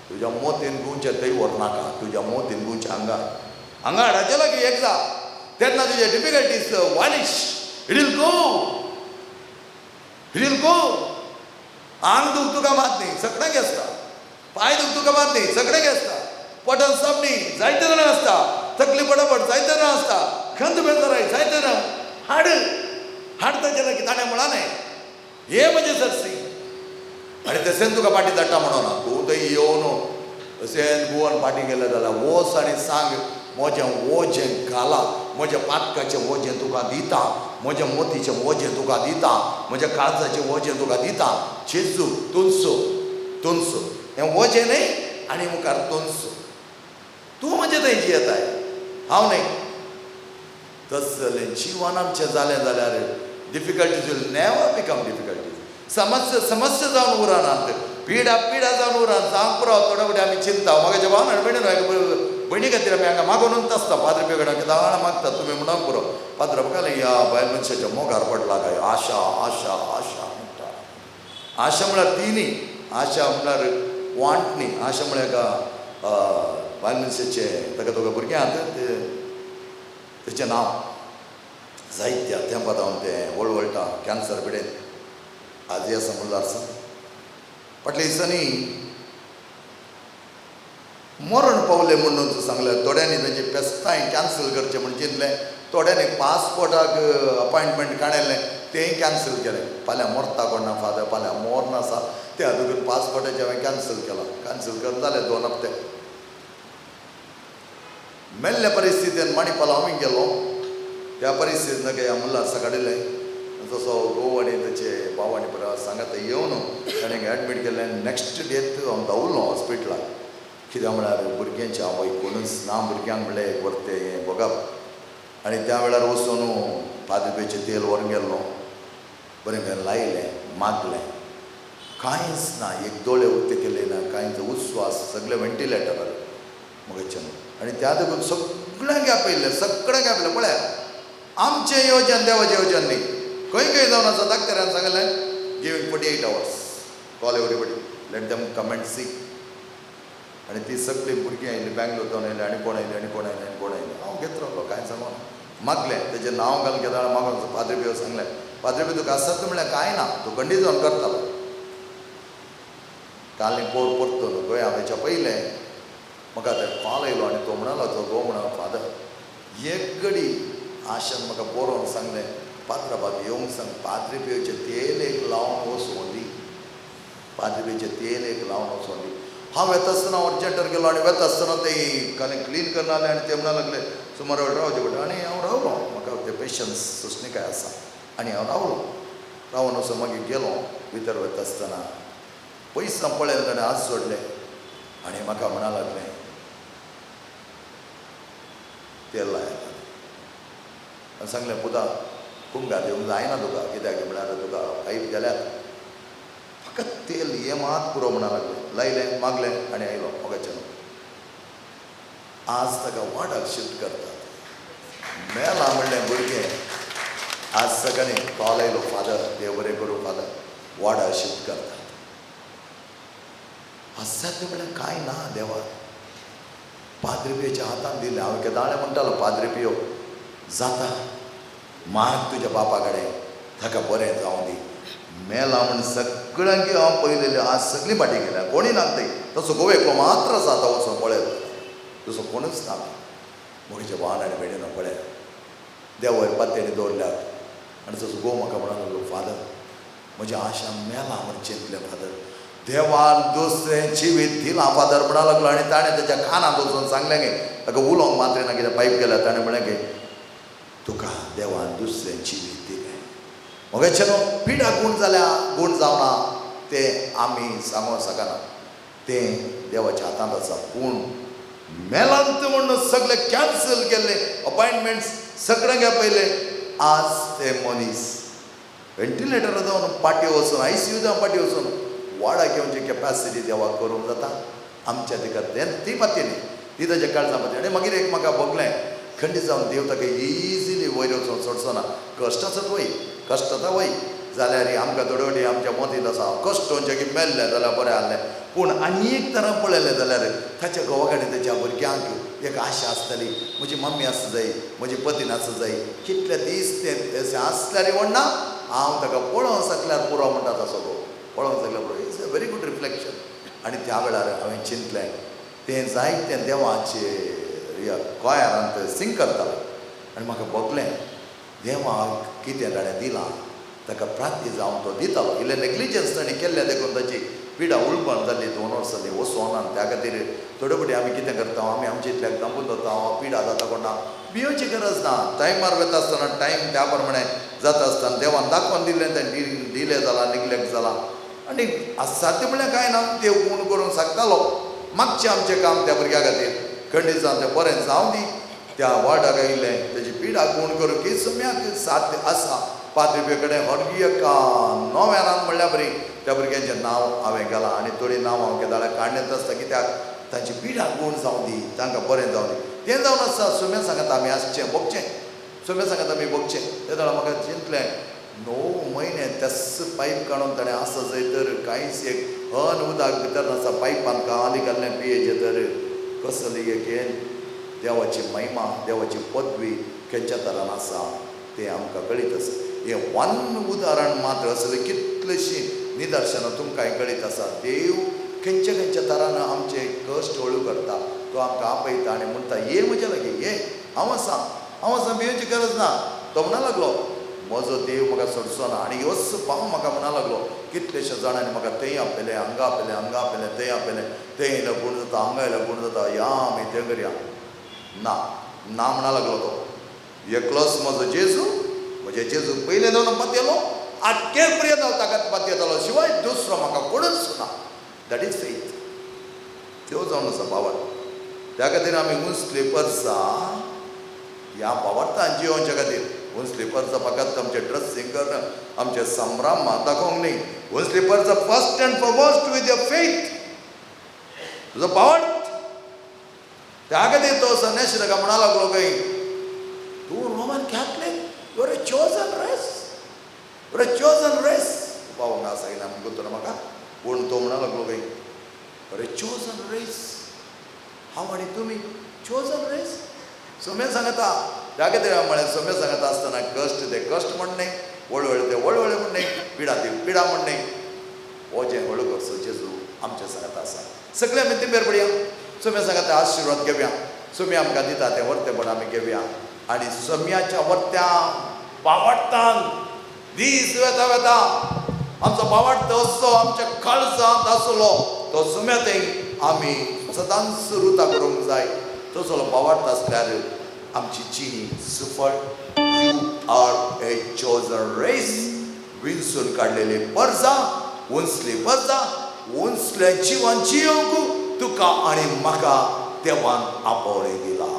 तुज्या मोतीन गुंचे थंय व्हरनाका, तुज्या मोतीन गुंचे हांगा हाडाचे लागीं एक जा, तेन्ना तुजे difficulties vanish, it will go, it will go. आंग दूख तुका मात न्ही, सगळ्यांक आसता। पांय दूख तुका मात न्ही, सगळ्यांक आसता। पोटान साप न्ही, जायते जाणां आसता। तकली पडपड जायते जाणां आसता। खंत बेजाराय जायते जाणां। हाड ताचे लागीं ताणें म्हणा न्हय हे म्हजें सरसी आनी तशेंच तुका फाटीं धाडटा म्हणोना। तूं थंय येवन अशें गोवन फाटीं गेलें जाल्यार वच आनी सांग म्हजें वजें घाला, म्हज्या पातकाचें वजें तुका दिता, म्हज्या मोतीचें वजें तुका दिता, म्हज्या काळजाचें वजें तुका दिता। जेजू तुनसो हें वजें न्हय आनी मुखार तुनसो। तूं म्हजें थंय जियेताय, हांव न्हय। तसलें जिवन आमचें जालें जाल्यार difficulties will never become difficulties. समस्या जावन उरनात, पिडा जावन उरना। जावंक पुरो थोडे फावटी आमी चिंता। म्हाका भावना भयणी खातीर आमी हांगा मागूनच आसता पाद्री पेकडाक दाळां मागता तुमी म्हणून पुरो। पाद्र बघाले ह्या बायल मनशाच्या मोगार पडला काय आशा आशा आशा म्हणटा। आशा म्हळ्यार ती न्ही, आशा म्हळ्यार वांट न्ही। आशा म्हळ्यार बायल मनशाचें ताका दोगा भुरगीं आहात तेचें नांव जायत्या तेंपा जावन तें वळवळटा कॅन्सर पिडेन आजी आसा मुल्लारसा। फाटल्या दिसांनी मरण पावलें म्हणून सांगलें। थोड्यांनी तांची फेस्तांय कॅन्सल करचें म्हण चिंतलें, थोड्यांनी पासपोर्टाक अपॉयंटमेंट काडलें तेंय कॅन्सल केलें। फाल्यां मरता कोण ना फादर, फाल्यां मोर आसा त्या खातीर पासपोर्टाचें हांवें कॅन्सल केलां। कॅन्सल करून जालें 2 हप्ते। मेल्ल्या परिस्थितीन माणिपालां गेलो। त्या परिस्थितीन ह्या मुल्लारसा काडिल्लें। जसो घोव आनी ताचे भाव आनी परवा सांगात येवन ताणें एडमीट केल्लें। नेक्स्ट डेत हांव धांवलो हॉस्पिटलाक, कित्याक म्हळ्यार भुरग्यांचें हांव कोणूच ना, भुरग्यांक म्हणलें एक व्हर तें बगप। आनी त्या वेळार वचून पाद्रीपेचें तेल व्हरून गेल्लो, बरें खंय लायलें, मागलें, कांयच ना। एक दोळे उक्ते केले ना, कांयच उस्वास, सगळे वेंटिलेटरार मगच्यान। आनी त्या देखून सगळ्यांक आपयलें, सगळ्यांक आपयलें। पळयात आमचें येवजन देवाचें येवजन न्ही। खंय जावन आसा डाक्टरान सांगलें giving 48 hours, call everybody, let them come and see. आनी ती सगळी भुरगीं आयलीं बँगलोरच्यान आयलीं आनी कोण आयलीं आनी कोण आयलीं आनी कोण आयलीं हांव घेत रावलो कांय सांगो मागलें तेजें नांव घालून घेता म्हाका पाद्री पियो सांगलें पाद्री पियो तुका आसत म्हणल्यार कांय ना तूं खंडी जावन करतालो काल पोर परतो न्हू गोंय हांवें पयलें म्हाका ते कॉल येयलो आनी तो म्हणलो तो गो म्हणा फादर एक घडी आशान म्हाका बरोवन सांगलें पात्राबाग येवंक सांग पाद्री पियोचे तेल एक लावन वचून दी पाद्री पियोचे तेल एक लावन वचून दी हांव येता आसतना अर्जंटार गेलो आनी वता आसतना ते काले क्लीन करना जालें आनी ते म्हणा लागले सुमार वेळ रावचें पडटा आनी हांव रावलो म्हाका ते पेशन्स सुस्निकाय आसा आनी हांव रावलो रावन वचून मागीर गेलो भितर वता आसतना पयस पळयलें ताणें हात सोडले आनी म्हाका म्हणा लागलें तेल लायला हांवें सांगलें पुता कुंगार येवंक जायना तुका कित्याक म्हळ्यार तुका पायप गेल्यात फकत तेल हे मात पुरो म्हणा लागलें लायलें मागलें आनी आयलो मोगाचें आज ताका वाडाक शिफ्ट करतात मेला म्हणलें भुरगें आज सकाळी कॉल आयलो फादर देव बरें करूं फादर वाडा शिफ्ट करतात साध्य म्हळ्यार कांय ना देवा पाद्री पियोच्या हातान दिलें हांव केदाळे म्हणटालो पाद्री पियो जाता माग तुज्या बापा कडेन ताका बरें जावं दी मेला म्हण सगळ्यांक हांव पयलेलें आज सगळीं फाटीं गेल्या कोणी नागताय तसो गोवा एकलो मात्र आसा आतां वचून पळयलो तसो कोणूच ना म्हजे वाहन आनी भेडेन पळय देवार पातेणी दवरल्यात आनी तसो गो म्हाका म्हणून लागलो फादर म्हजी आशा मेला म्हण चिंतलें फादर देवान दुसरें जिवीत दिलां फादर म्हणा लागलो आनी ताणें तेच्या कानांत वचून सांगलें गे ताका उलोवंक मात्र ना कितें पायप गेल्या ताणें म्हळें गे तुका देवान दुसरें जिवीत दिलें मोगेचे न्हू पिडा गूण जाल्या गूण जावना तें आमी सांगूंक शकना तें देवाच्या हातांत आसा पूण मेलांत म्हणून सगळे कॅन्सल केल्ले अपॉयंटमेंट्स सगळें घे पयले आज ते मनीस वेंटिलेटरार जावन पाटी वचून ICU जावन पाटी वचून वाडा घेवची कॅपॅसिटी देवाक करूंक जाता आमच्या तिका ती पातेली ती ताच्या काळजां पाती आनी मागीर एक म्हाका भोगलें खंडीत जावन देव ताका इजिली वयर वचून सोडचो ना कश्टाचो वय कश्टाचा वय जाल्यार आमकां थोड्यो फावटी आमच्या मतींत आसा कश्ट म्हणजे की मेल्लें जाल्यार बरें आहलें पूण आनी एक तरां पळयलें जाल्यार ताच्या घोवा कडेन ताच्या भुरग्यांक एक आशा आसतली म्हजी मम्मी आसूं जाय म्हजी पतीन आसूं जाय कितले दीस तें आसल्यार व्हडना हांव ताका पळोवन सकल्यार पुरो म्हणटा तसो गो पळोवन सकल्यार पुरो it's a very good reflection आनी त्या वेळार हांवें चिंतलें तें जायतें देवाचें गोंयांत सिंग करतालें आनी म्हाका भोगलें देवाक कितें ताणें दिलां ताका प्रार्थी जावन तो दितालो इल्लें नेग्लिजन्स ताणें केल्लें देखून ताची पिडा उळबण जाल्ली 2 वर्सांनी वचोना त्या खातीर थोडे फावटी आमी कितें करता आमी आमच्या इतल्याक दांबून दवरता पिडा जाता कोणा भियोची गरज ना टायमार वता आसतना टायम त्या प्रमाणे जाता आसतना देवान दाखोवन दिल्लें तें डिले जाला निग्लेक्ट जाला आनी साध्य म्हळ्यार कांय ना देव पूर्ण करूंक शकतालो मागचें आमचें काम त्या भुरग्या खातीर खंडीत जावन तें बरें जावं दी त्या वार्डाक आयिल्लें तेजी पिडा गूण करूंक की सम्याक साध्य आसा पाद्री कडेन हरगी एका 9 रान म्हणल्यार बरी त्या भुरग्यांचें नांव हांवें घालां आनी थोडीं नांव हांव केदाळ्याक काडलें आसता कित्याक तांची पिडा गूण जावं दी तांकां बरें जावं दी तें जावन आसा सोम्या सांगात आमी आसचें भोगचें सोम्या सांगात आमी भोगचें तें जाल्यार म्हाका चिंतलें 9 म्हयने तेस पायप काडून ताणें आसा जंय तर कांयच एक उदक भितर नासा पायपान काली घाल्लें पियेचें तर कसली एक देवाची महिमा देवाची पदवी खंयच्या तरान आसा तें आमकां कळीत आसा हें वन उदाहरण मात्र असलें कितलींशीं निदर्शनां तुमकांय कळीत आसा देव खंयच्या खंयच्या तरान आमचे कश्ट हळू करता तो आमकां आपयता आनी म्हणटा ये म्हजे लागीं ये हांव आसा भिवची गरज ना तो म्हणा लागलो म्हजो देव म्हाका सोडचो ना आनी ह्योच पाव म्हाका म्हणा लागलो कितलेशे जाणांनी म्हाका तें आपयलें हांगा आपयलें तें आपयलें तें येयलें गूण जाता हांगा येयलें गूण जाता या आमी तें करया ना म्हणा लागलो तो एकलोच म्हजो जेजू म्हजे जेजू पयलें जावन पातयलो आख्खे पर्यंत हांव ताका पातयतालो शिवाय दुसरो म्हाका कोणूच ना दॅट इज फेथ त्यो जावन आसा पावर त्या खातीर आमी उंच स्लिपर्सा ह्या पावर्तान जियोवच्या खातीर उंच स्लिपर्सा फकत आमचे ड्रेसिंग करून आमचे संभ्रम दाखोवंक न्ही उंच स्लिपर्सा first and foremost with your faith तुजो पावर्ट त्या खातीर तो संन्यासी ताका म्हणा लागलो खंय तूं Roman Catholic you are a chosen race पावोंक आसा कितें आमी करतना म्हाका पूण तो म्हणा लागलो खंय अरे चोजन रेस हांव आनी तुमी चोजन रेस. सोम्या सांगता जागे ते म्हळ्यार सोम्या सांगता आसतना कश्ट ते कश्ट म्हणणे, वळवळे ते वळवळे म्हणणे, पिडा ते पिडा म्हणणे. हो जे हळू करचो जेजू आमच्या सांगता आसा. सगळे आमी ती बेरबडया सोम्या सांगता आशिर्वाद घेवया. सोम्या आमकां दिता तें वर्तेपण आमी घेवया आनी सोम्याच्या वर्त्या बावडटान दीस वेता वेता आमचो बावट असो आमच्या काळजांत आसलो तो सोम्या थंय आमी सदांच रुता करूंक जाय. तसो बावट आसल्यार आमची जिणी सुफळ. You are a chosen race. विंचून काडलेली परजां, उंचली परजां, उंचलें जिवन जियोंक तुका आनी म्हाका देवान आपोवणें दिला.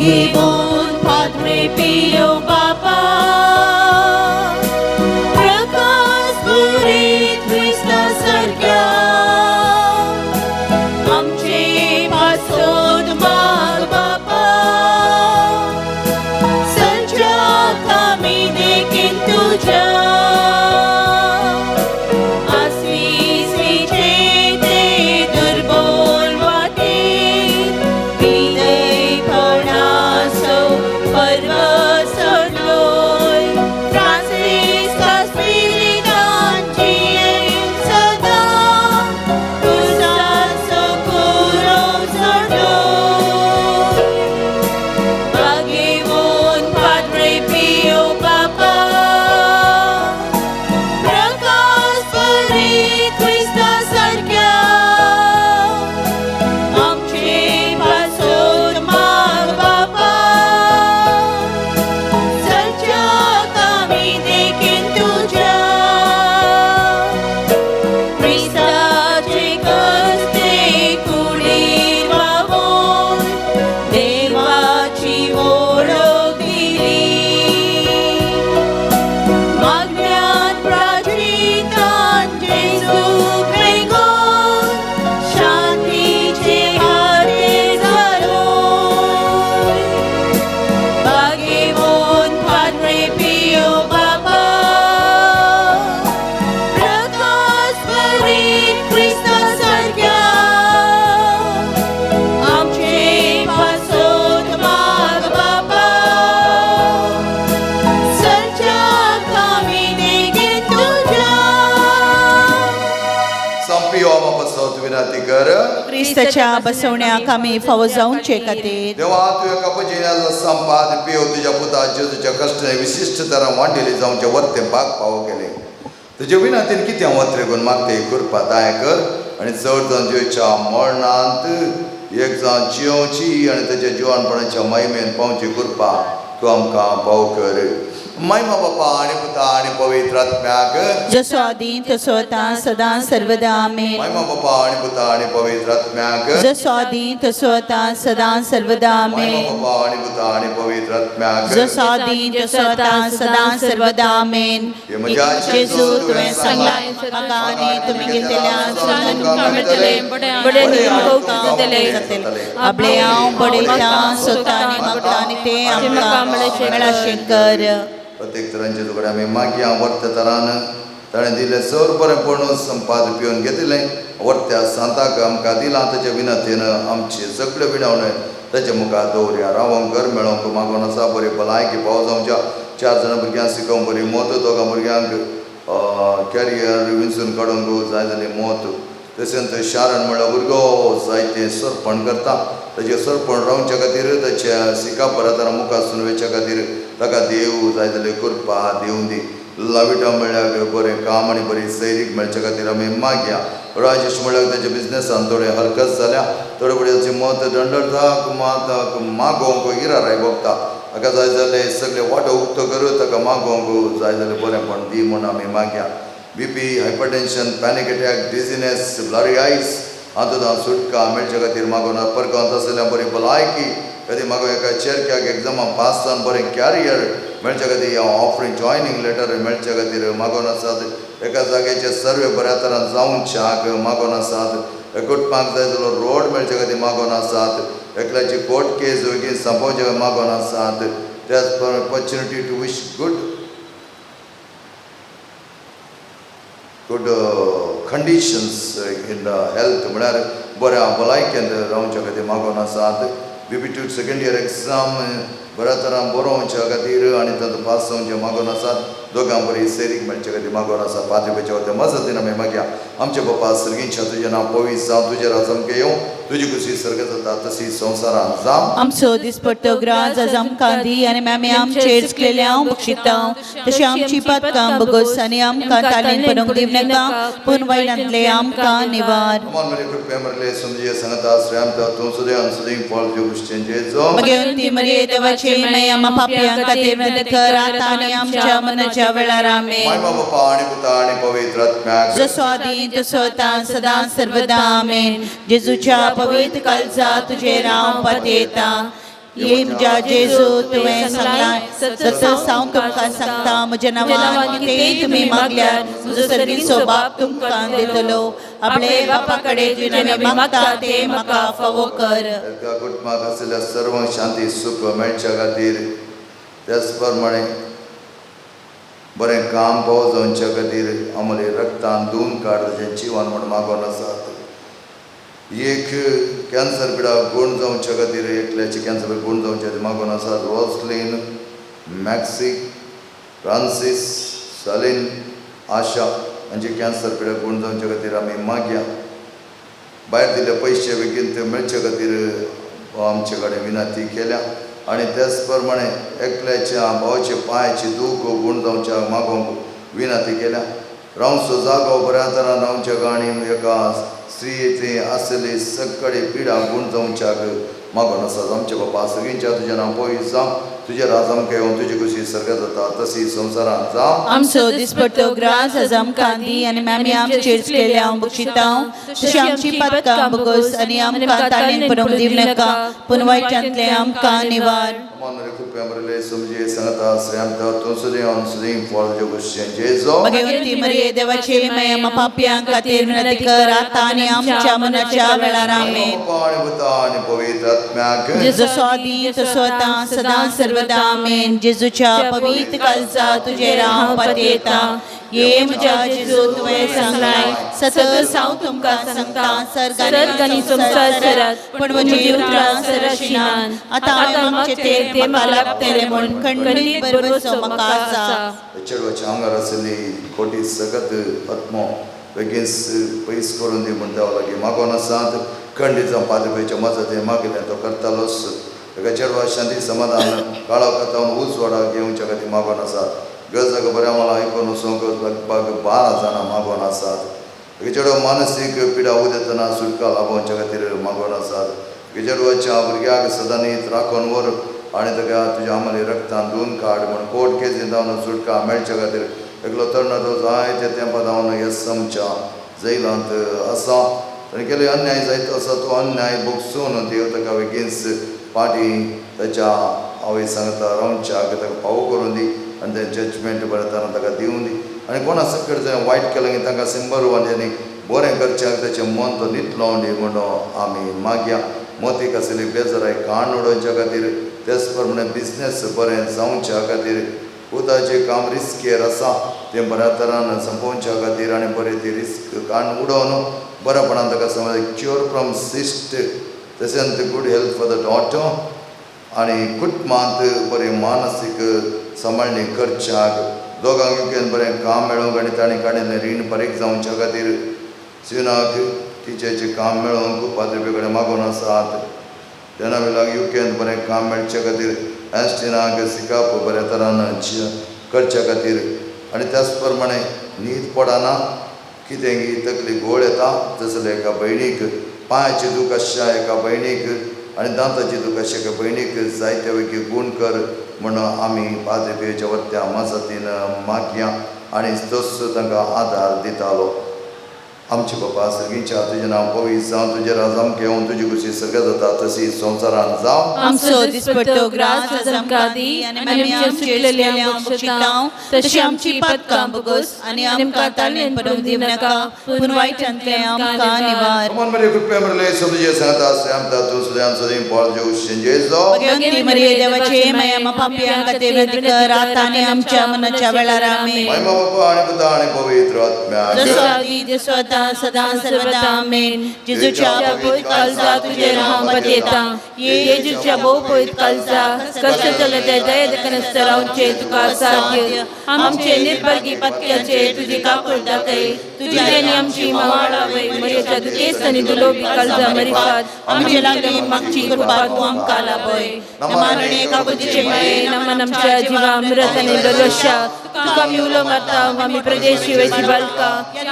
Gibon Padre Pio Papa प्रकाश पुरीत Krista सारख्या आमचे पासोद माग बापा संचाक आमी देखीन तुझ्या आशिषेचे ते दुर्बल वाटेर विधेयपणाचो पर्व सोडलोय. फ्रांसिस्का स्पिरितान जियेन सदां तुझाचो कुरो सोडलोय. भाग्यवान Padre Pio Papa प्रकाश पुरीत Krista सारख्या आमचे पासोद माग बापा संचाक आमी देखीन तुझ्या Kristaचे कस्ते कुडीर वावून देवाची वळख दिली. मागण्यांत प्राचितान जेजूक मेंगोन शांतीचे हाते जालोय. भाग्यवान Padre Pio Papa प्रकाश पुरीत Krista सारख्या आमचे पासोद माग बापा संचाक आमी देखीन तुझ्या संपियो आमा बसत विनंती कर. ख्रिस्ताच्या बसवण्याक आमी फावो जावचे खातीर देवा तुवें कापजिन्याचो संपाद पियो तुज्या पुता जेजूच्या कश्टाने विशिश्ट तरां वांटिली जावचे वर्तें भाग फावो केले. तुजे विनातीन कितें वत्रे करून मागते करपा दाय कर आनी चड जावन जेवच्या मरणांत एक जावन जियोवची आनी तेच्या जिवनपणाच्या महिमेन पावची करपा तूं आमकां पाव कर. महिमा बापा आनी पुता आनी पवित्र आत्म्याक जसो आदी तसो आता सदा सर्वदा आमेन. महिमा बापा आनी पुता आनी पवित्र आत्म्याक जसो आदी तसो आता सदा सर्वदा महिमा आमेन. बापा आनी पुता आनी पवित्र आत्म्याक जसो आदी तसो आता सदा सर्वदा आमेन. जेजू तुवें सांगलां म्हाका आनी तुमी घेतलेल्या सोडून तुमकां मेळटले बडे तुमकां जातले. आपले हांव बडयता सोदता आनी मागता आनी तें आमकां मेळशें कर. प्रत्येक तरांचे तुकडे आमी मागया वर्त्या तरान ताणें दिलें सर बरें पणून संपाद पिवन घेतिलें वर्त्या सांताक आमकां दिलां ताच्या विनंतीन आमचे सगळे विणवणे ताचे मुखार दवरया. रावंक घर मेळोवंक मागोन आसा बरी भलायकी पाव जावच्या 4 जाणां भुरग्यांक शिकोवंक बरी मोत 2 भुरग्यांक कॅरियर विंचून काडूंक जाय जाली मोत. तशेंच शारण म्हणल्यार भुरगो जायते सरपण करता ताचे सरपण रावच्या खातीर ताच्या शिका बऱ्या मुखार सुनवेच्या खातीर ताका देव जाय जाल्यार करपा दिवं दी. लाविटा म्हणल्यार बरें काम आनी बरी सैरीक मेळच्या खातीर आमी मागया. राजेश म्हणल्यार ताच्या बिजनेसान थोडे हरकत जाल्या थोडे फुडें ताचें मत दंडरताक मागोवंक इराराय भोगता ताका जाय जाल्यार सगळे वाटो उक्तो करून ताका मागोवंक जाय जाल्यार बरेंपण दी म्हूण आमी मागया. BP, hypertension, panic attack, dizziness, blurry आयज हातूंत सुटका मेळच्या खातीर मागोन परगांवत आसलेल्या बरी भलायकी कधी मागो एका चेरक्याक एग्जामाक पास जावन बरें कॅरियर मेळच्या खातीर ऑफरींग जॉयनिंग लेटर मेळच्या खातीर मागोन आसात. एका जाग्याचे सर्वे बऱ्या तरान जावंच्याक मागोन आसात. एकवटपाक जाय जालो रोड मेळच्या खातीर मागोन आसात. एकल्याची कोर्ट केस बेगीन संपोवचे मागोन आसात. त्याच opportunity to wish good conditions in the health म्हळ्यार बऱ्या भलायकेंत रावच्या खातीर मागोन आसात. BP2 सेकंड इयर एग्जाम बऱ्या तरान बरोवच्या खातीर आनी तातूंत पास जावचे मागोन आसात. दोगांक बरी सैरीक मेळच्या खातीर मागोन आसा. पाद्रीपेच्या वते मजतीन आमी मागया. आमचे बापा सर्गीच्या तुजें नांव पवित्र जावं तुजेर आजमके येवं तुजी खुशी सर्ग जाता तशी संवसारान जावं. आमचो दिसपट्टो ग्रास आज आमकां दी आनी आमी आमचेर केलेले हांव बक्षिता तशी आमची पातकां बगोस आनी आमकां तालीन पडूंक दिव नाका पूण वायटांतले आमकां निवार. अमान मेरे कृपया मरले समजिये सांगता श्रेयांत तूं सुदेव सुदेव फळ जे गोष्टींचे जो मगे मरिये देवाचे माया आम्हा पापियां खातीर विनंती कर आता आनी आमच्या मनाच्या वेळार आमेन. महिमा बापा आनी पुता आनी पवित्र आत्म्याक जसो आदी तसो आता सदा सर्वदा आमेन. जेजूच्या पवित्र काळजा तुजेर हांव पातयेता. ये म्हज्या जेजू तुवें सांगलां सतत हांव तुमकां सांगता म्हज्या नांवान कितेंय तुमी मागल्यार म्हजो सर्गीचो बाप तुमकां दितलो. आपले बापा कडेन तुवें आमी मागता तें म्हाका फावो कर. एका कुटुंबाक आसलेल्या सर्व शांती सुख मेळच्या खातीर त्याच प्रमाणे बरें काम पाव जावच्या खातीर आमले रक्तान धुवन काड ताचें जीवन म्हूण मागोन आसात. एक कॅन्सर पिडा गुण जावच्या खातीर एकल्याची कॅन्सर गुण जावचे खातीर मागोन आसात. रोसलीन, मॅक्सिक, फ्रांसीस, सालीन, आशा हांची कॅन्सर पिडा गुण जावच्या खातीर आमी मागया. भायर दिल्ले पयशे बेगीन ते मेळचे खातीर आमचे कडेन विनंती केल्या आनी त्याच प्रमाणे एकल्याच्या भावाचे पांयाची दूख गुण जावच्या मागोवंक विनंती केल्या. रावचो जागो बऱ्या तरान रावच्या गाणी एका स्त्रियेची आसली सगळे पिडा गुण जावच्याक मागोन आसात. आमचे बापा सगळींच्या तुजें नांव पवित्र जावं तुजेर आज आमकां येवन तुजी खुशी सर्ग जाता तशी संवसारान जावं. आमचो दिसपट्टो ग्रास आज आमकां दी आनी आमी आमचेर केलेले हांव बक्षिता तशी आमची पातकां बगोस आनी आमकां तालीन पडूंक दिव नाका पूण वायटांतले आमकां निवार. अमान मेरे कृपया मरले समजिये सांगता श्रेयांत तूं सुदेव सुदेव फळ जे गोष्टींचे जो मगे मरिये देवाचे माया आम्हा पापियां खातीर विनंती कर आता आनी आमच्या मनाच्या वेळार आमेन. पाणी बुता आणि पवित्र आत्म्याक जसो आदी तसो आता सदा सर्वदा आमेन. जेजूच्या पवित्र काळजा तुजेर हांव पातयेता. ये म्हज्या जेजू तुवें सांगलां सतत हांव तुमकां सांगता सर्ग आनी संवसारांत पण म्हजी उतरां सरशिनान आतां हांवें मागचें तें म्हाका लागतलें म्हूण खंडीत बरोसो म्हाका आसा. चेडवाच्या आंगार आसली खोटी सगत आत्मो बेगीन पयस करून दी म्हण देवा लागीं मागोन आसात. खंडीत जावं पाद्रीपेच्या मजतीन मागिल्लें तो करतालोच. एका चेडवा शांती समाधान काळो कथावन उंच वाडा घेवच्या खातीर मागोन आसात. गजाक बऱ्या मला ऐकून वचूंक लगभग 12 जाणां मागोन आसात. चेडो मानसीक पिडा उदेतना सुटका लाभोवच्या खातीर मागोन आसात. चेडवाच्या भुरग्याक सदां नीत राखून व्हर आनी ताका तुज्या आमली रक्तान धुवन काड म्हण कोर्ट केसीन जावन सुटका मेळच्या खातीर एकलो तरणाटो जायते तेंपां जावन येसमच्या जैलांत आसा. ताणें केले अन्याय जायत आसा तो अन्याय भोगसून देव ताका बेगीनच पाटी ताच्या आवय सांगता रावच्याक ताका फावो करून दी आनी तें जजमेंट बरें तरान ताका दिवून दी. आनी कोणा सकट जर वायट केलें की तांकां सिंबर आनी बरें करच्याक ताचें मन तो न्हिदलोवन दी म्हणून आमी मागया. मोतीक आसली बेजाराय काण उडोवच्या खातीर तेच प्रमाणे बिझनेस बरें जावच्या खातीर उदाचें काम रिस्केर आसा तें बऱ्या तरान संपोवच्या खातीर आनी बरें ती रिस्क काण उडोवन बरेपणान ताका समज क्युअर फ्रॉम सिस्ट तशेंच good health for the daughter आनी कुटुंबांत बरें मानसीक सांबाळणी करच्याक दोगांक युकेन बरें काम मेळोवंक आनी ताणें काडिल्लें रीण फारीक जावच्या खातीर सिनाक टिचेचें काम मेळोवंक पाद्री कडेन मागोन आसात. तेन्ना वेळाक युकेन बरें काम मेळच्या खातीर एस्टिनाक सिकाप बऱ्या तरान करच्या खातीर आनी त्याच प्रमाणे न्हीद पडना कितेंय तकली घोळ येता तसले एका भयणीक पांयाचें दूख आसच्या एका भयणीक आनी दांताचें दूख आसच्या एका भयणीक जायते पैकी गूण कर म्हणून आमी पाद्रेच्या वरत्या मजतीन मागया आनी तस तांकां आदार दितालो. आमचे बाबा सगळींच्या तुजें नांव पवित्र जावं तुजे राज आमकां येवन तुजी खुशी सगळ्या जाता तशी संवसारान जावं. आमचो दिसपट्टो ग्रास आज आमकां दी आनी आमी आमची सुटलेल्यांक बक्षितांव तशी आमची पातकां बगोस आनी आमकां ताळणेन पडूंक दिव नाका पूण वायटांतल्यान आमकां निवार. मन मरे कृपया मरले सदुजे सांगता आमता तूं सदां सदैव पाळ जेव शेंजेजो भगवंती मरिये देवाचे माया आम पापियां खातीर विनंती कर आता आनी आमच्या मनाच्या वेळार आमेन. महिमा बापा आनी पुता आनी पवित्र आत्म्या जसो आदी जसो आता सदा सर्वदा आमेन. जेजूच्या पवित्र काळजा तुजेर हांव पातयेतां. जेजूच्या भोव पवित्र काळजा कश्ट जाले ते दये देखनासतना रावचे तुका साध्य. आमचे निर्भागी पत्क्याचे तुजी काकूळ दाखय. तुझ्या आनी आमची मावाळावय मरियेच्या दुखेस्त आनी दुलोभी काळजा मरिफात आमचे लागीं मागची कृपा तूं आमकां लाभय. नमारणे काकुतीचे माये नमन आमच्या जिवा अमृत आनी दरवर्षा तुका आमी उलो मारता आमी प्रदेशी वेची बालका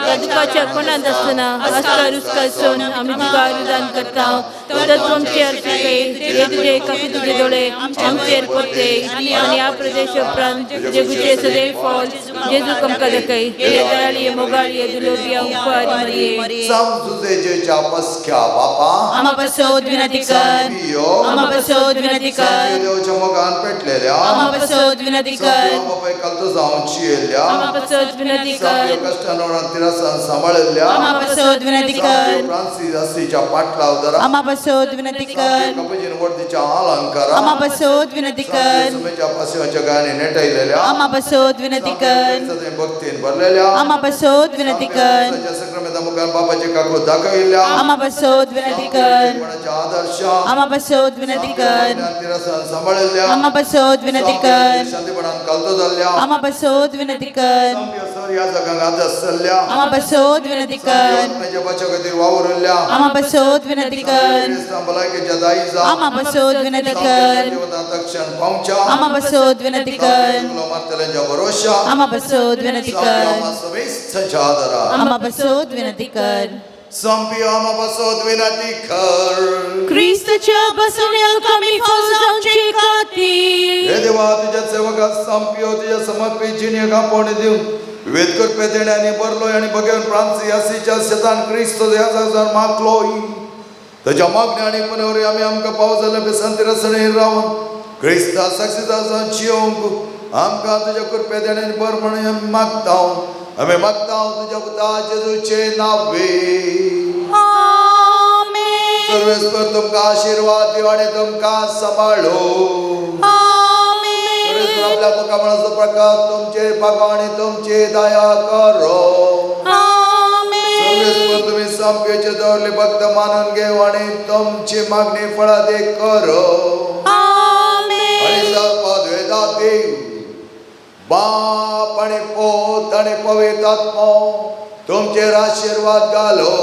या दुखाच्या कोणात आसतना अस्कार उस्कासून आमी तुका अनुदान करता. तूं आमचे अर्पिकय हे तुजे काकी तुजे दोळे आमचेर पडते आनी ह्या प्रदेश उपरांत तुजे गुचे सदैव फॉल जेजूक आमकां दाखय. हे दयाळी मोगाळी दुलोभिया उपकार मरिये समजुजेच्या पस्क्या बापा आमा पसोद विनंती कर आमा पसोद विनंती कर देवच्या मोगान पेटलेल्या आमा पसोद विनंती कर बापा कालतो जावची येल्या आमा पसोद विनंती कर कष्टान तिरासान सांभाळल्या आमा पसोद विनंती कर फ्रांसीस असीच्या पाटला उदरा आमा पसोद विनंती कर कपजीन वर्दीच्या अलंकार आमा पसोद विनंती कर सुमेच्या पासवाच्या गाणी नेटयलेल्या आमा पसोद विनंती कर सदैव भक्तीन भरलेल्या आमा पसोद विनंती कर संक्रमित मुखान बापाचे काकू दाखविल्या आमा पसोद विनंती कर आदर्श आमा पसोद विनंती कर तिरासान सांभाळल्या आमा पसोद विनंती कर शांतीपणान कालतो जाल्ल्या आमा पसोद विनंती कर या जगांक आदर्श जाल्ल्या आमा पसोद विनंती कर माझ्या बच्चा खातीर वावरल्या आमा पसोद विनंती कर भलायकेच्या दाई जा आमा पसोद विनंती कर तक्षण पावच्या आमा पसोद विनंती कर मारतल्यांच्या भरोशा आमा पसोद विनंती कर समेस्तच्या आदरा आमा पसोद विनंती कर संपी आमा पसोद विनंती कर ख्रिस्ताच्या बसवण्याक आमी फावो जावचे खातीर हे देवा तुझ्या सेवकास संपियो तुझ्या समर्पित जिणेक आपण दिवन विवेद करपे देण्याने बरलोय आणि बघेन फ्रांसी असीच्या शेतान क्रिस्तो ह्या जाग्यार मागलोय ताच्या मागण्या आणि पणेवरी आमी आमकां पावस जाल्या बेसांती रसणे रावन क्रिस्ता साक्षीदार जावन जियोंक आमकां तुज्या कृपे देण्याने बर म्हणून आमी मागता तुज्या पुता जेजूचे नावे आमेन सर्वेस्वर तुमकां आशीर्वाद दिव आणि तुमकां सांबाळो आपल्या मुखामळाचो प्रकाश तुमचे पागो आणि तुमची दया करो सर्वेस्वर तुम्ही संपेचे दवरले भक्त मानून घेव आणि तुमची मागणी फळादे करो आणि सर्वद्वेदा देव बाप आणि पोत आणि पवित्र आत्मा तुमचेर आशीर्वाद घालो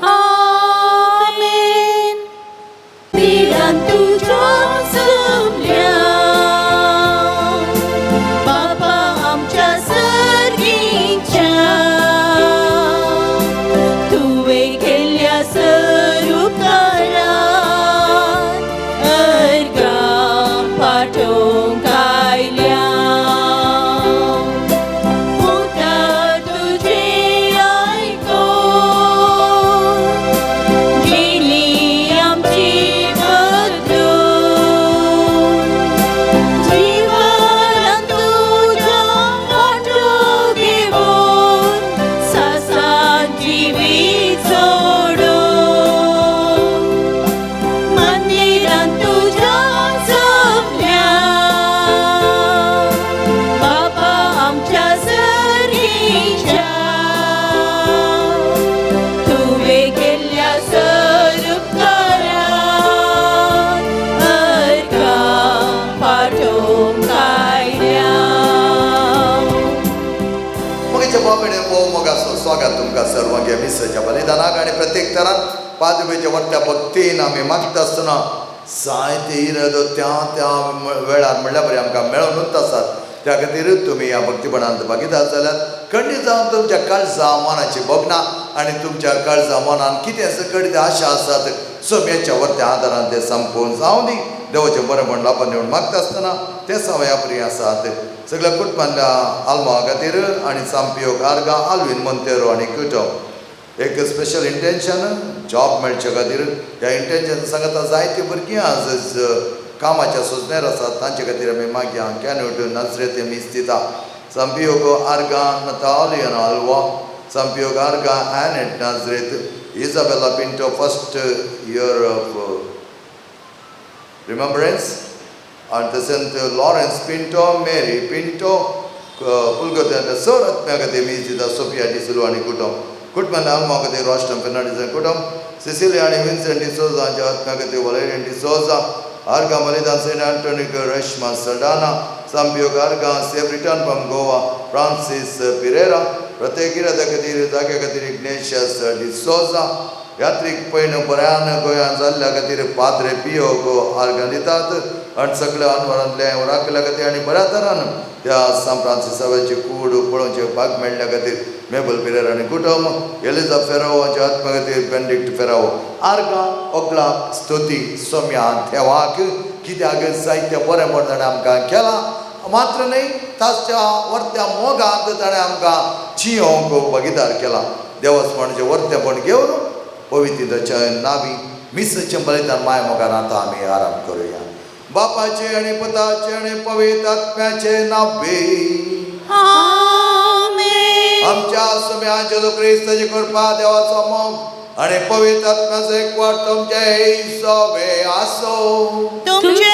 आमेन. पिढ्यान तुझ्या जमल्या बापा स्वागत तुमकां सर्वांगे मिसाच्या बलिदानाक आनी प्रत्येक तरान पादुकेच्या वरत्या भक्तीन आमी मागता आसतना जायते इरादो त्या वेळार म्हणल्यार बरें आमकां मेळूनच आसात. त्या खातीर तुमी ह्या भक्तीपणांत भागीदार जाल्यात. खंडीत जावन तुमच्या काळजा मनाची भोगना आनी तुमच्या काळजा मनान कितें सकट आशा आसात सोम्याच्या वरत्या आदारान ते संपूर्ण जावं दी. देवाचें बरेंपण लाभा दिवन मागता आसतना ते सवया बरी आसात. सगळ्या कुटुंबांतल्या आल्मा खातीर आनी सांपियो गार्गा आल्वीन मोंतेरो आनी कुटुंब एक स्पेशल इंटेंशन जॉब मेळचे खातीर. ह्या इंटेंशन सांगता जायती भुरगीं आज कामाच्या सोजण्यार आसात. तांचे खातीर आमी मागया कॅनूट नाझरेत मिस्तिता सांपियोगो आर्गा नतालियन आल्वा सांपियोग आर्गा Annette Nazareth Isabella Pinto first year of remembrance and the Saint Lawrence Pinto, Mary Pinto, Pulgotenda, Sorat Megademi, the Sophia Di Silva and Kutum, Kutman Almagade, Rostam Fernandez and Kutum, Cecilia and Vincent Di Souza, Jat Megade, Valerian Di Souza, Arga Malida, Saint Antonio Reshma Saldana, Sambio Garga, safe return from Goa, Francis Pereira, Pratekira Dakadir, Dakadir Ignatius Di Souza, यात्रिक पैन बऱ्यान गोंयांत जाल्ल्या खातीर पाद्रे पियो गो आर्गां दितात आनी सगळ्या अनवरांतल्या राखल्या खातीर आनी बऱ्या तरान त्या सान फ्रांसिसाची कूड पळोवचे भाग मेळ्ळ्या खातीर मेबल पिरेर आनी कुटुंब एलिझा फेरावो हांच्या आत्म्या खातीर बेनिडिक्ट फेरावो आर्गां ओगलाक स्तुती सोम्या देवाक कित्याक जायते बरेंपण ताणें आमकां केलां. मात्र न्हय ताच्या वर्त्या मोगाक ताणें आमकां जियोंक भागीदार केलां. देवस्पणाचें वर्तेपण घेवन पवित्राच्या नावी मिसाचें बलिदान माय मोगान आतां आमी आराम करुया. बापाचे आनी पुताचे आनी पवित्र आत्म्याचे नावे आमेन. आमच्या सोम्या जेजू क्रिस्ताची कृपा देवाचो मोग आनी पवित्र आत्म्याचो एकवाट तुमचे सवे आसो. तुमचे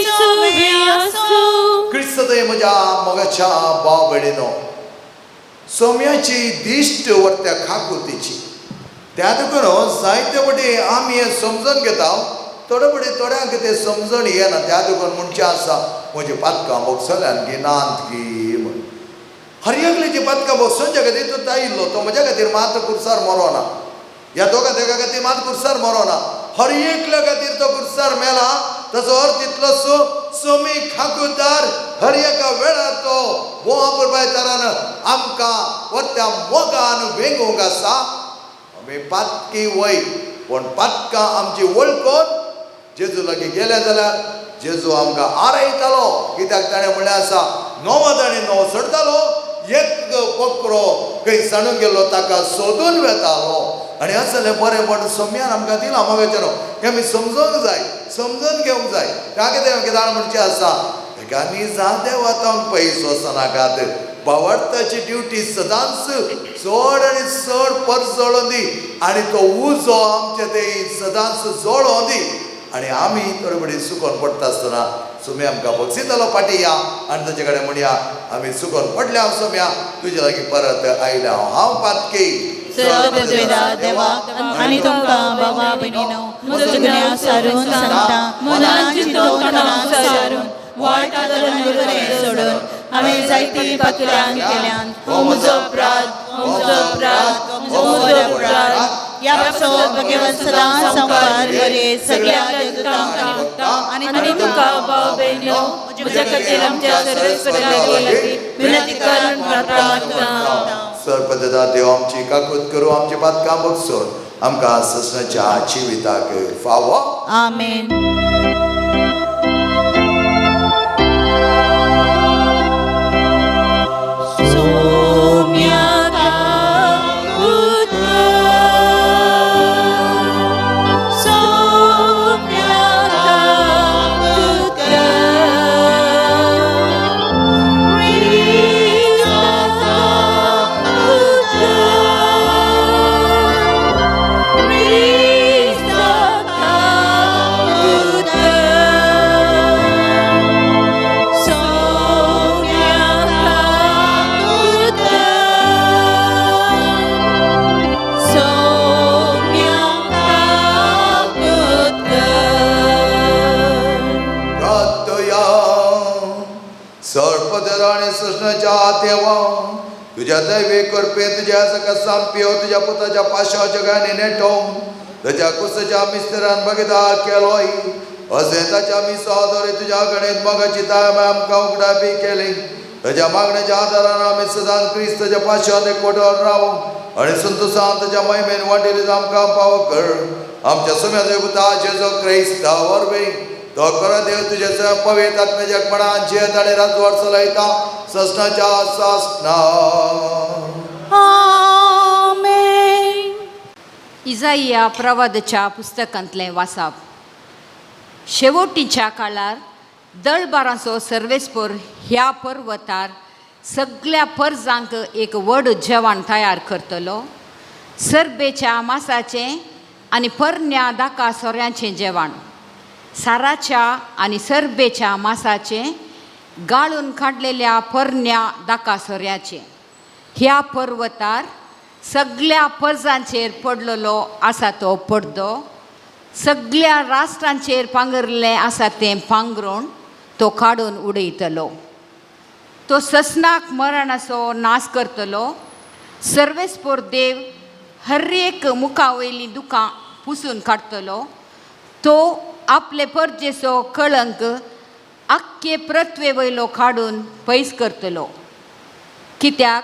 सवे आसो. क्रिस्तदय म्हज्या मोगाच्या भाव भयणीनो, सोम्याची दिश्ट वर्त्या खाकुतीची त्या देखून जायते बटी आमी हें समजून घेता. थोडे बटी थोड्यांक तें समजून येना. त्या देखून म्हणचे आसा म्हजी पातकां बोगसल्यान गिनांत गी म्हण. हर एकल्याची पातकां बोगसोवच्या खातीर तो आयिल्लो. तो म्हज्या खातीर मात कुर्सार मरोना. ह्या दोगा तेगा खातीर मात कुर्सार मरोना. हर एकल्या खातीर तो कुर्सार मेला. ताचो अर्थ इतलोसो सोमी खाकुदार हर एका वेळार तो बोवा पुरबाय तरान आमकां वर्त्या मोगान वेंगूंक आसा. आमी पातकी वय पूण पातकां आमची वळखून जेजू लागीं गेले जाल्यार जेजू आमकां आरयतालो. कित्याक ताणें म्हणलें आसा 9 आनी 9 सोडतालो. एक बकरो खंय सांडून गेल्लो ताका सोदून वेतालो. आनी असलें बरेंपण सोम्यान आमकां दिलां मोगाचें. हें आमी समजूंक जाय, समजून घेवंक जाय. त्या खातीर कितें म्हणचें आसा एकानी जादे वतांक पयस वचनाकात. भावार्थाची ड्युटी सदांच चड आनी चड परस जळोवन दी आनी तो उजो आमचे ते सदांच जळोवन दी. आनी आमी थोडे बडी सुकोन पडटा आसतना सोम्या आमकां बक्षितालो पाटी या आनी ताचे कडेन म्हणया आमी सुकोन पडल्या हांव सोम्या तुजे लागीं परत आयल्या हांव पातकी. देवा आनी तुमकां बाबा भयणीनो म्हजो गुन्यांव सारून सांगता. मनान चिंतून तोंडान सारून वायट आदरून बरें सोडून हांवें जायती पातक्यान केल्यान हो म्हजो अपराध, हो म्हजो अपराध, हो म्हजो अपराध. ह्या पासो भगवंत सदां संवाद करे सगळ्या देवतांक आनी तुका भाव भयणीनो म्हज्या खातीर आमच्या सर्वेस्पराचे लागीं विनंती करून प्रार्थना करता. सर्वपदार्थ देव आमची काकूत करूं आमची पातकां बगसून आमकां ससनाच्या जिविताक फावो. आमेन. तुझ्या दैवे करपे तुझ्या सका सांपियो तुझ्या पुताच्या पाशा जगाने नेटोवन तुझ्या कुसच्या मिस्त्रान बगदार केलोय असे ताच्या मी सहोदरी तुझ्या गणेत मगाची ताम आमकां उगडा बी केली तुझ्या मागण्याच्या आदारान आमी सदांच क्रिस्ताच्या पाशाने कोटोन रावू आणि संतोषान तुझ्या महिमेन वाटेली आमकां पाव कर आमच्या सुम्याचे पुता जेजो क्रिस्त वरवी तो कर देव तुझ्या पवित्र आत्म्याच्या मनान जियत आणि राजवाड चलयता सस्नाच्या सासना आमेन. इजाइया प्रवादच्या पुस्तकांतलें वाचप. शेवटीच्या काळार दळबारांचो सर्वेस्पर ह्या पर्वतार सगळ्या पर्जांक एक व्हड जेवण तयार करतलो. सर्बेच्या मासाचें आनी परन्या दाका सोऱ्यांचें जेवण, साराच्या आनी सर्बेच्या मासाचें, गाळून काडलेल्या परन्या दाका सोऱ्याचें. ह्या पर्वतार सगळ्या पर्जांचेर पडलेलो आसा तो पडदो, सगळ्या राष्ट्रांचेर पांगरलें आसा तें पांगरून तो काडून उडयतलो. तो ससनाक मरणाचो नाश करतलो. सर्वेस्पर देव हर एक मुखावयलीं दुखां पुसून काडटलो. तो आपले परजेचो कळंक आख्खे पृथ्वे वयलो काडून पयस करतलो. कित्याक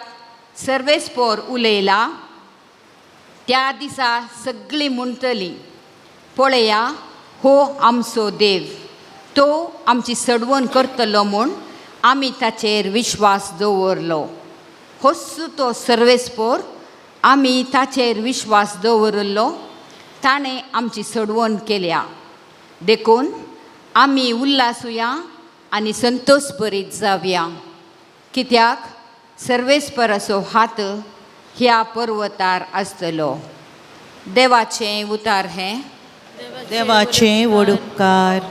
सर्वेस्पर उलयला. त्या दिसा सगळीं म्हणटलीं, पळया हो आमचो देव, तो आमची सडवण करतलो म्हूण आमी ताचेर विश्वास दवरलो. होच तो सर्वेस्पर, आमी ताचेर विश्वास दवरलो. ताणें आमची सडवण केल्या. देखून आमी उल्हासुया आनी संतोश भरीत जावया. कित्याक सर्वेस्पराचो हात ह्या पर्वतार आसतलो. देवाचें उतार हें. देवाचें व्हड उपकार.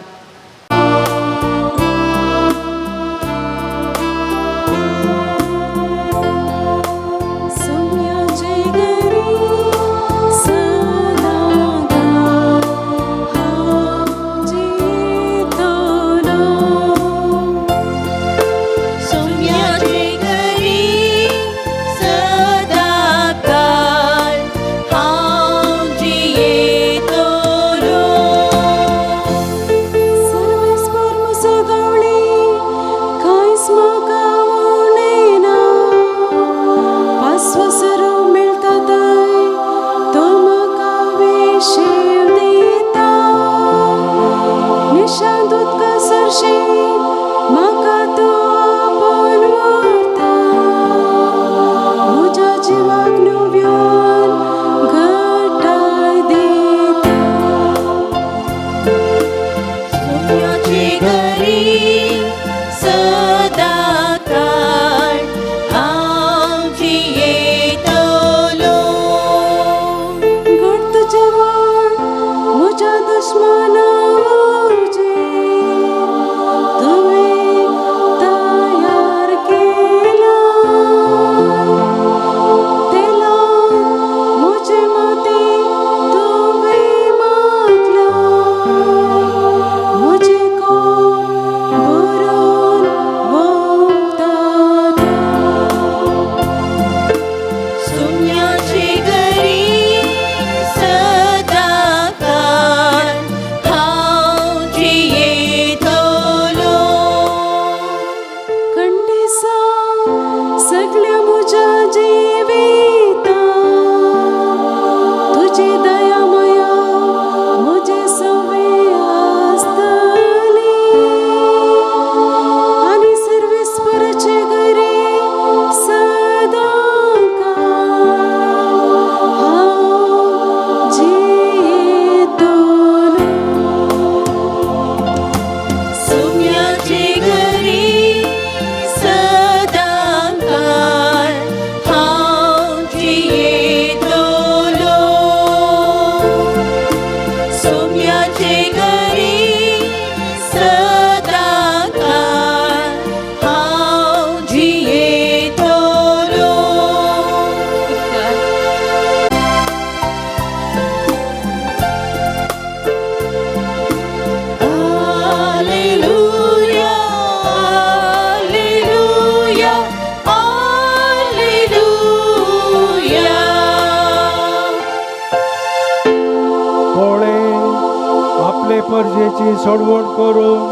परजेची सोडवण करूंक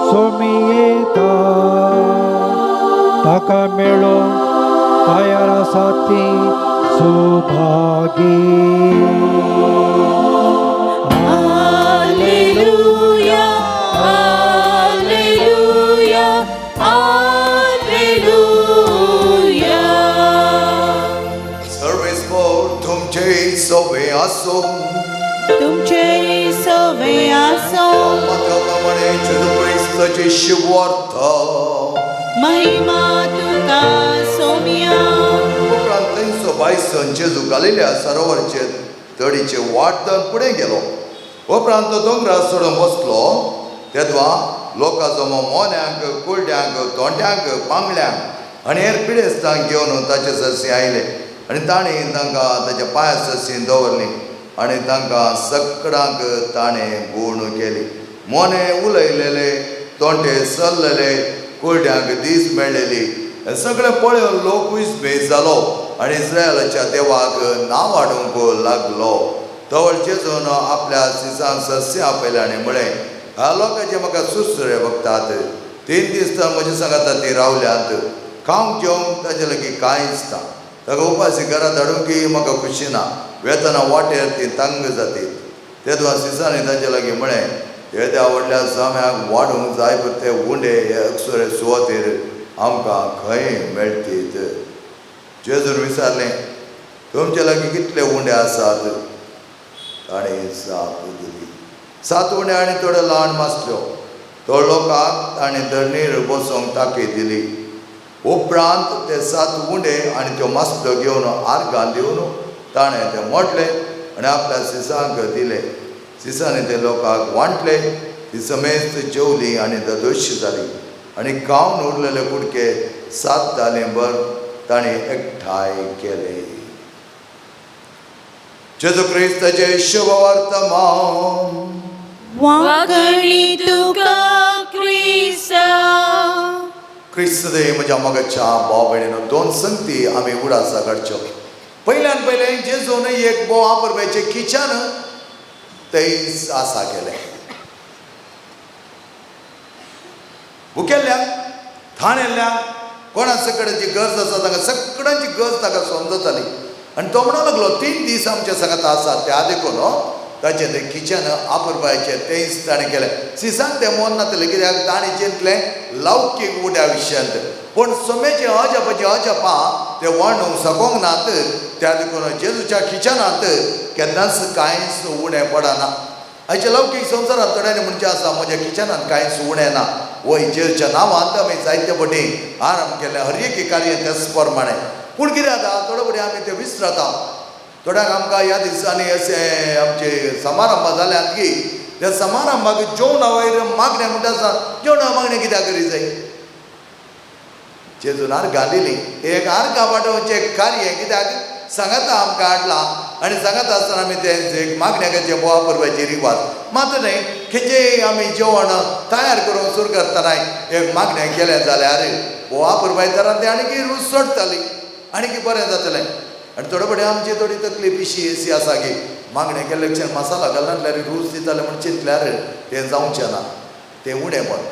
सोमी येता ताका मेळो तयार आसा ती सुभागी Alleluia, Alleluia, Alleluia. सर्वेस्पर तुमचे सवे असो तुमचे सवे आसो प्रमाणे जेजू ख्रिस्ताचे शुभार्थ महिमा तुका सोम्या. उपरांत थंयचो बायसन जेजू गालिल्या सरोवराचे तडीचे वाटतन फुडें गेलो. उपरांत तो दोंगरार चडून बसलो तेदवा लोकांचो मोन्यांक कुळड्यांक तोंड्यांक पांगड्यांक आनी हेर पिडेस्तांक घेवन ताचे सरसी आयले आनी ताणें तांकां ताच्या पांया सरसीन दवरलीं आनी तांकां सगळ्यांक ताणें गुण केली. मोने उलयलेले तोंडे चल्लेले कुळड्यांक दीस मेळ्ळेली सगळें पळयोन लोक विस्मेत जालो आनी इस्रायलाच्या देवाक नांव हाडूंक लागलो. तवळ जेजून आपल्या सिसान सस्य आपयले आनी म्हळें ह्या लोकांचे म्हाका सुसरे बगतात. 3 दीस तर म्हजे सांगाता ती रावल्यांत खावंक जेवंक ताचे लागीं कांयच ना. ताका उपासी घरांत हाडूंक म्हाका खुशी ना. वेतना वाटेर ती तंग जाती. तेदवा सिसांनी ताचे लागीं म्हळें येद्या व्हडल्या जाम्याक वाडूंक जाय पळय ते उंडे हे अक्षरे सुवातेर आमकां खंय मेळटीत. जेजून विचारलें तुमचे लागीं कितले उंडे आसात? ताणें 7 दिली. 7 उंडे आनी थोड्यो ल्हान मासल्यो. तो लोकांक ताणें धरणीर बसोवंक तांकी दिली. उपरांत ते 7 उंडे आनी त्यो मासल्यो घेवन आर्गां दिवन ताणें ते मोडले आनी आपल्या सिसांक दिले. सिसांनी ते लोकांक वांटले. ती समेस्त जेवली आनी दोशी जाली आनी खावन उरलेले कुडके 7 तालींभर ताणें एकठांय केले. जेजू ख्रिस्ताचे शुभ वर्तमान. वागणी तुका क्रिस्ता. क्रिस्त दे म्हज्या मोगाच्या भाव भयणीनो 2 संगती आमी उडासा काडच्यो. पयल्यान पयलें जेजून एक बोवा परबेचें किचन थंयच आसा केलें. भुकेल्ल्यांक थाणेल्ल्यांक कोणा सकडाची गरज आसा ताका सगळ्यांची गरज ताका समजताली आनी तो म्हणूंक लागलो 3 दीस आमचे सांगात आसा त्या देखून ताचें तें किचन आपुरबायचें तेंच ताणें केलें. सिसांक तें मन नातलें कित्याक ताणें चिंतलें लौकीक उड्या विशयांत. पूण सोमेचे अजपाचे अजपा ते वर्णूंक सकोंक नात. त्या देखून जेजूच्या किचनांत केन्नाच कांयच उणें पडना. आयच्या लौकीक संवसारांत थोड्यांनी म्हणचें आसा म्हज्या किचनांत कांयच उणें ना. वय जेजूच्या नांवांत आमी जायते फावटी आराम केलें हर एक कार्य त्याच प्रमाणे. पूण कितें जाता थोडे फावटी आमी तें विसरता. थोड्यांक आमकां ह्या दिसांनी अशें आमचे समारंभ जाल्यात की त्या समारंभाक जेवणा वयर मागणें म्हणटा आसा जेवणा मागणें कित्याक करी जाय. जेजून आर्गां दिली. एक आर्गां वांटोवचें कार्य कित्याक सांगाता आमकां हाडलां आनी सांगाता आसतना आमी तें एक मागण्याचे बोवा परबाचे रिवाज मात न्हय खंयचेय आमी जेवण तयार करूंक सुरू करतना एक मागणें केलें जाल्यार बोवा परबायताना तें आनीक रूच सोडटली आनीक बरें जातलें. आनी थोडे फावटी आमची थोडी तकली पिशी अशी आसा की मागणें केल्ले भशेन मसाला घालनासल्यार रूच दिताले म्हण चिंतल्यार तें जावचें ना. तें उणें पण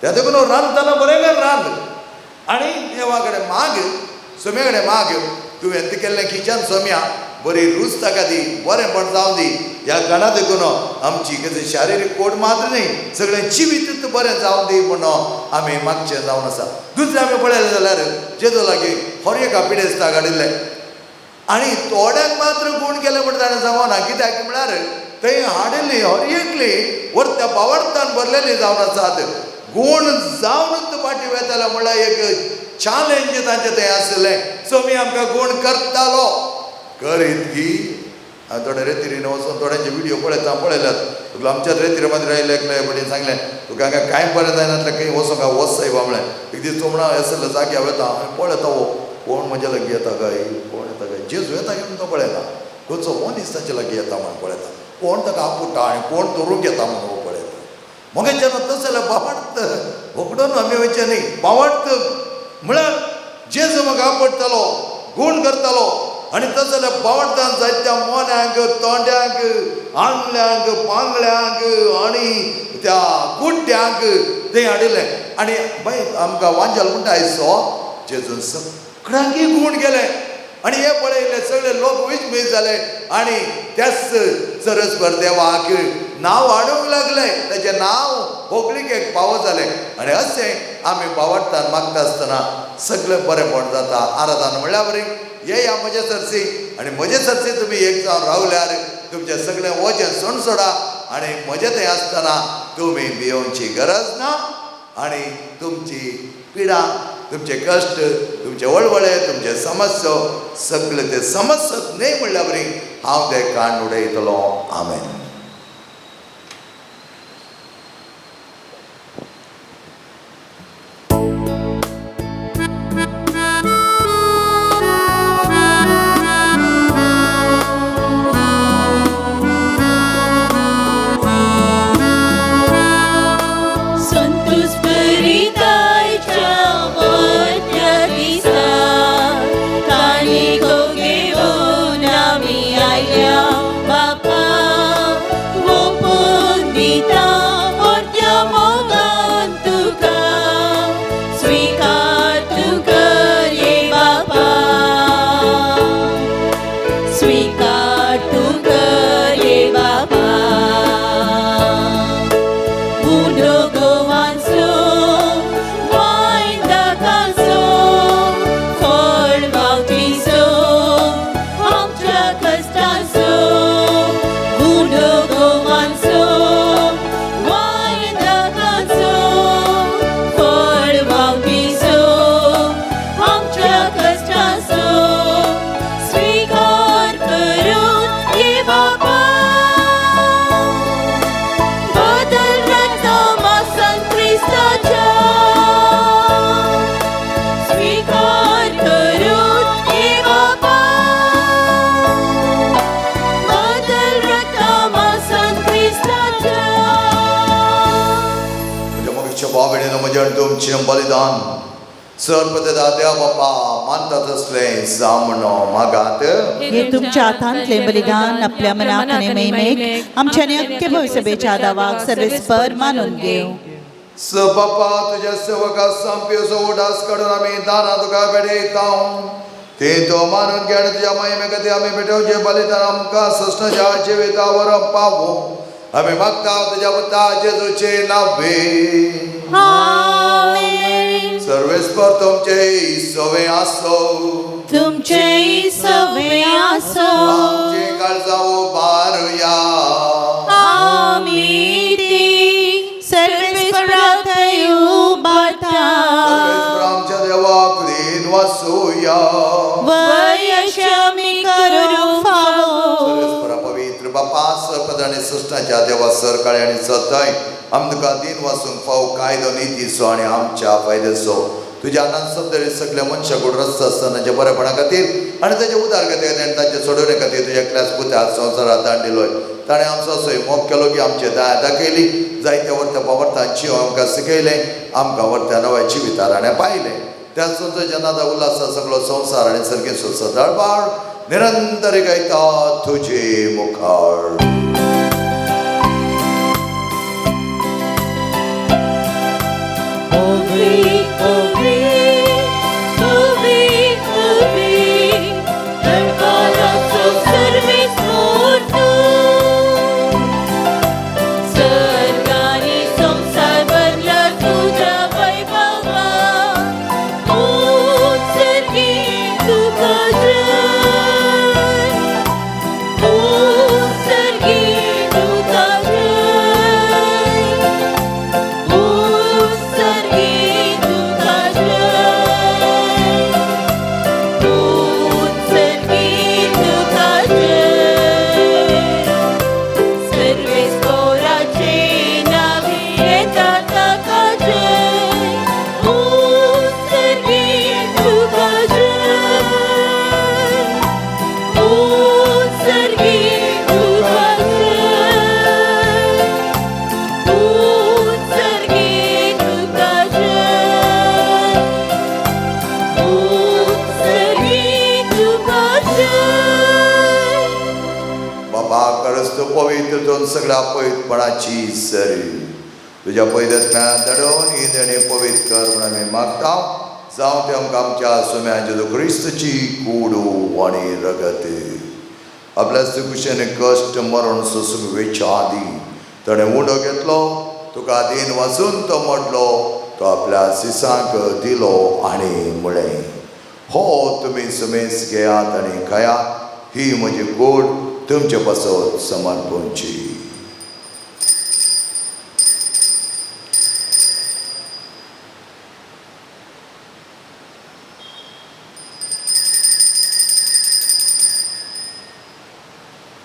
त्या देखून रांदतना बरें कर रांद आनी देवा कडेन माग सोम्या कडेन माग तुवें तें केल्लें किचन सोम्या बरी रूच ताका दी बरेंपण जावं दी. ह्या गाणा देखून आमची कितें शारिरीक कोड मात्र न्ही सगळें जिवीत बरें जावं दी म्हणून आमी मागचें जावन आसा. दुसरें आमी पळयलें जाल्यार जेजू लागीं हर एका पिडेस्ताक हाडिल्लें आनी थोड्यांक मात्र गूण केले म्हण ताणें जावना. कित्याक म्हळ्यार थंय हाडिल्लीं हर एकली वर्त्या पावडतान भरलेलीं जावन आसात. गूण जावनूच फाटीं वेताले म्हळ्यार एक चॅलेंज तांचें थंय आसलें. सोमी आमकां गूण करतालो करीत की थोडे रेतीरीन वचून थोड्यांचे व्हिडियो पळयल्यात. तुका आमच्याच रेतीर मात्र आयले एकले बडीन सांगलें तुका हांगा कांय बरें जायनातलें खंय वचूंक वचय बाबळें. एक दीस तो म्हणा आसले जाग्यार वता आनी पळयता कोण म्हज्या लागीं येता काय कोण येता काय जेजू येता घेवन तो पळयना खंयचो मनीस ताचे लागीं येता म्हण पळयता कोण ताका आपुटा आनी कोण धरूंक येता म्हण हो पळयता. मग जेन्ना तशें जाल्यार बावडत उकडून आमी वयचें न्ही बावडत म्हळ्यार जेजू म्हाका आपडटलो गूण करतलो आणि तसले बावडतान जायत्या मोन्यांक तोंड्यांक आंगल्यांक पांगल्यांक आणि त्या कुड्ड्यांक ते हाडिल्ले आणि बाय आमकां वांजल म्हणटा आयसो जेजून सगळ्यांक गुण गेले आणि हे पळयले सगळे लोक विस्मीत जाले आणि त्याच सरस्पर देवाक नांव हाडूंक लागले त्याचे नांव होगलीक पावो जाले आणि अशें आमी बावडतान मागता आसतना सगळें बरेंपण जाता आराधना म्हणल्यार बरी हे या म्हजे सरसी आणि म्हजे सरसी तुमी एक जावन रावल्यार तुमचें सगळें वचन सोडा आणि म्हजे थंय आसतना तुमी भियोवची गरज ना आणि तुमची पिडा तुमचे कश्ट तुमचे वळवळे तुमचे समस्या सगळे ते समस्यत न्ही म्हणल्यार बरी हांव ते काण उडयतलो आमेन. बलिदान सर्वप्रदा देवा बाप्पा मानतात असले जामणो मागात हे तुमच्या हातांतले बलिदान आपल्या मनाक आनी महिमेक आमच्या नित्य भविसभेच्या आदावाक सर्वेस्पर मानून घेव. बाप्पा तुझ्या सेवका संप्योसो उडास काढून आम्ही दाना तुका भेटयता ते तो मानून घे तुझ्या महिमेक आम्ही भेटवचे बलिदान आमकां सष्टाच्या जिवितावर पावो आम्ही मागता तुझ्या पुता जेजूचे नावे. आमेन. सर्वेस्पर तुमचे सवे आसो तुमचे सवे आसो आमचे काळजाओ बारुया आमी ती सर्वेस्परा थंय उबारता आमच्या देवाक दिन वासुया वयश आमी करूं फावो. सर्वेस्परा पवित्र बापा सर्वप्रधानी सृष्टाच्या देवा सरकाळी आणि सतय आमकां दिन वाचूंक फाव कायदो नितीचो आनी आमच्या फायद्याचो तुज्या आनंद सदरी सगळ्या मनशाकूड रस्तो आसतनाच्या बरेपणा खातीर आनी ताचे उदार खातीर आनी ताचे सोडवणे खातीर तुज्या एकल्याच पुत्याक संवसारांत हाडिल्लोय. ताणें आमचो असोय मोग केलो की आमचे दया दाखयली जायत्या वर्तांची आमकां शिकयलें आमकां वर्त्या नव्या जिवितार हाणें पायलें. त्या संतोच्या नादा उल्हासा सगळो संवसार आनी सर्गेचो सदाळ बाळ निरंतर गायता तुजे मुखार. Sergi बाबा खरंच तू पवित्र दोन सगळ्या पवित्रपणाची सरी तुझ्या पवित्रांतल्यान दडोवन ही देणे पवित्र कर म्हणून आमी मागता जावं ते आमकां आमच्या सोम्या जेजू क्रिस्तची कूड आनी रगत आपल्या सुकुशेने कश्ट मरण सोसूंक वेच्या आदी ताणें उंडो घेतलो तुका दिन वाचून तो मोडलो तो आपल्या सिसांक दिलो आनी म्हळें हो तुमी समेस घेयात आनी खायात ही म्हजी कूड तुमचे पासत समर्पणची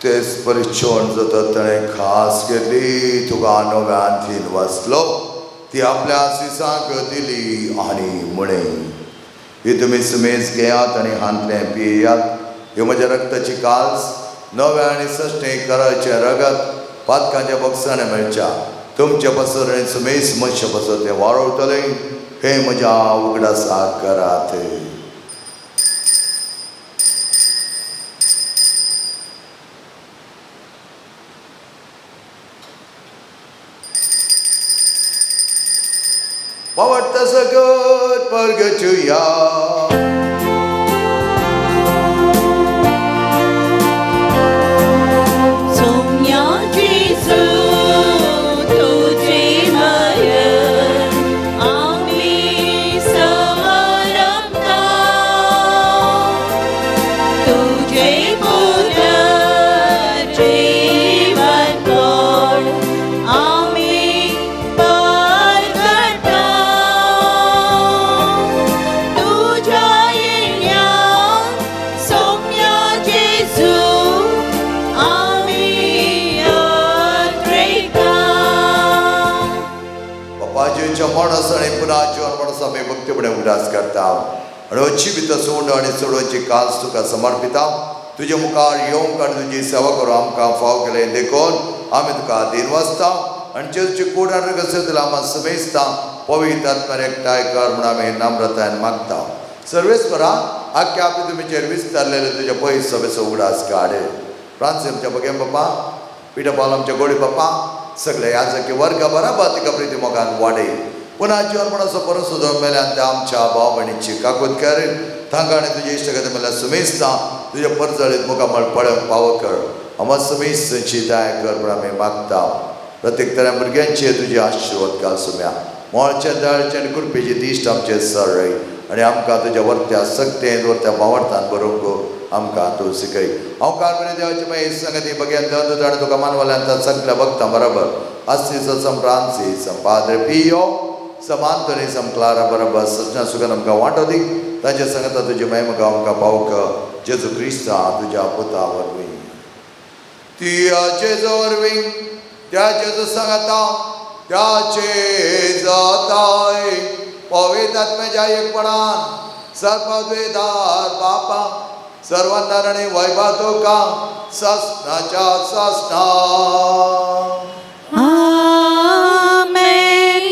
तेच परिक्षण जाता ताणें खास घेतली तुका नव्यान दिन वाचलो ती आपल्या सिसांक दिली आनी म्हणें ही तुमी समेज घेयात आनी हांतलें पियेयात ह्यो म्हज्या रक्ताची काल्स नव्या आनी सश्टें कराचें रगत पातकांच्या बक्षांनी मेळच्या तुमचे पासत आनी समेज मनशा पासत तें वाडवतलें हे म्हज्या उगडासाक करात Pavarta sagat pargachuya सोम्या जेजू तुझे मरण आम्ही समरमता तुझे पुनर्जीवन कोण आम्ही पारगता तुझ्या येण्याक सोम्या जेजू बापाजीच्या माणस आणि पुन्हाच्या माणस आम्ही भक्तीपणे उदास करता आणि अच्छी भितर सोंड आणि सोडोची काल्स तुका समर्पिता तुझे मुखार येवंक आनी तुजी सेवा करूं आमकां फाव केलें देखून आमी तुका दिन वाचता आनी जेजूची कूड आनी रगत दिला आम्हाला समेजता पवित्र आत्म्यान एकठांय कर म्हणून आमी नम्रतायेन मागता सर्वेस्परा आख्या आपले तुमचेर विस्तारलेले तुज्या पयस सभेचो उगडास काड फ्रांसीस आमच्या बगे बापा पिठा पावल आमच्या गोडी बापा सगळे याजकी वर्ग बराबर तिका प्रिती मोगान वाडय पुन्हा जीवन परत सोदून मेल्यान त्या आमच्या भाव भयणीची काकूत कर तांकां आनी तुजे इश्टगती म्हणल्यार सुमेस्ता तुजे परजळीत मुखामळ पळोवंक फावो कर आमकां सुमेस्ताची दया कर म्हणून आमी मागता प्रत्येक तऱ्या भुरग्यांचेर तुजे आशिर्वाद घाल सुम्या मोळच्या दाळचे आनी कुरपेची दिश्ट आमचे सर रय आनी आमकां तुज्या वर्त्या सक्तेन वर्त्या भावार्थान बरोवंक आमकां तूं शिकय हांव कारमेली देवाची मागीर संगती बगेन देव आनी तुका मानवाल्यान सगल्या भक्तां बरोबर आस्तीस सम फ्रांसीस सम पाद्रे पियो सम आंतोनी सम क्लारा बरोबर सजना सुगन आमकां वांटो दी ताचे संगता तुजी महिमा आमकां पावक जेजू क्रिस्ता तुज्या पुता वरवीं त्या जेजू वरवीं त्या जेजू सांगता त्याचे जाताय पवित्र आत्म्याच्या एकपणान सर्वद्वेदार बापा सर्वांना आणि वैभव तुका सस्नाच्या सस्ना आमेन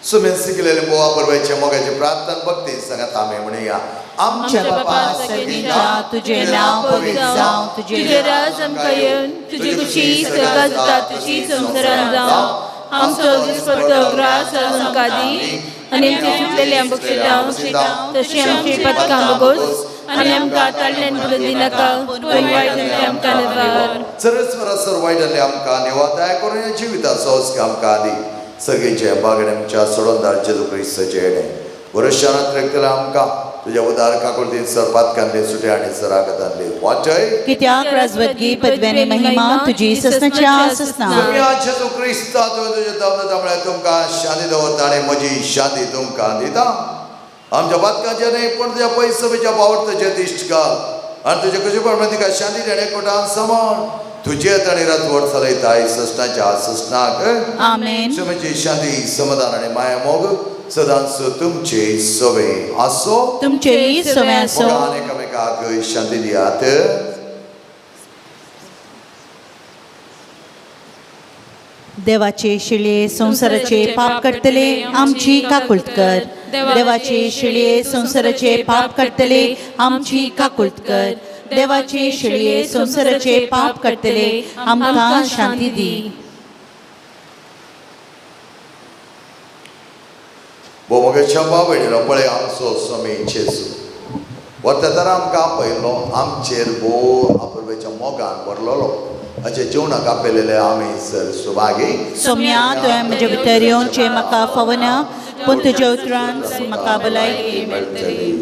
सुमेन शिकलेले बोवा परवायचे मोगाचे प्रार्थना भक्ती सांगत आम्ही म्हणूया आमच्या बापा सगळींचा तुझे नाव पवित्र जावं तुझे राज आमकां येवन तुजी खुशी सगळ्या जाता तुजी संवसारान जावं आमचो दिसपट्टो ग्रास आमकां दी आनी आमची चुकलेली आमकां तशी आमची पथकां बगोस आनी आमकां ताळ्यान बुडून दिनाका पूण वायट आमकां निवार सर्वेस्वरा सर वायटले आमकां निवादाय करून जिविता सोस आमकां दी सगळीचे बागड्यांच्या सोडून धाडचे जेजू क्रिस्ताचे येणे वर्षांत रेखतले आमकां तुझ्या उदार काकुळतीन सर पातकांतले सुटे आनी सरागतांतले वाटय कित्याक राजवद्गी पदव्यानी महिमा तुजी ससनाच्या ससना सगळ्या जेजू क्रिस्ता तुझे दवलतामुळे तुमकां शांती दवरता आनी म्हजी शांती तुमकां दिता आमच्या बातकांचे न्हय पूण तुज्या पयस सभेच्या पावर्थाचे दिश्ट घाल आनी तुजे कशे प्रमाणे तिका शांती देणे कोटान समान तुजेत आनी रातवड चलयताय ससनाच्या ससनाक आमेन समेची शांती समाधान आनी माया मोग सदांच तुमचे सोबे आसो तुमचेही सोबे आसो मोगान एकामेकाक शांती दियात देवाचे शिळे संसाराचे पाप करतले आमची काकुळत कर देवाचे शिळे संसाराचे पाप करतले आमची काकुळत कर देवाचे शिळये संसाराचे पाप काडटले आमकां शांती दी. बोमोगेच्या बाबडीलो पळय आमचो स्वामी जेजू वता तर आमकां आपयलो आमचेर बोर आपुर्बेच्या मोगान भरलोलो हाचे जेवणाक आपयलेले आमी सर सुभागी सोम्या तुवें म्हजे भितर येवचें म्हाका फावना पूण तुज्या उतरान म्हाका भलायकी मेळटली.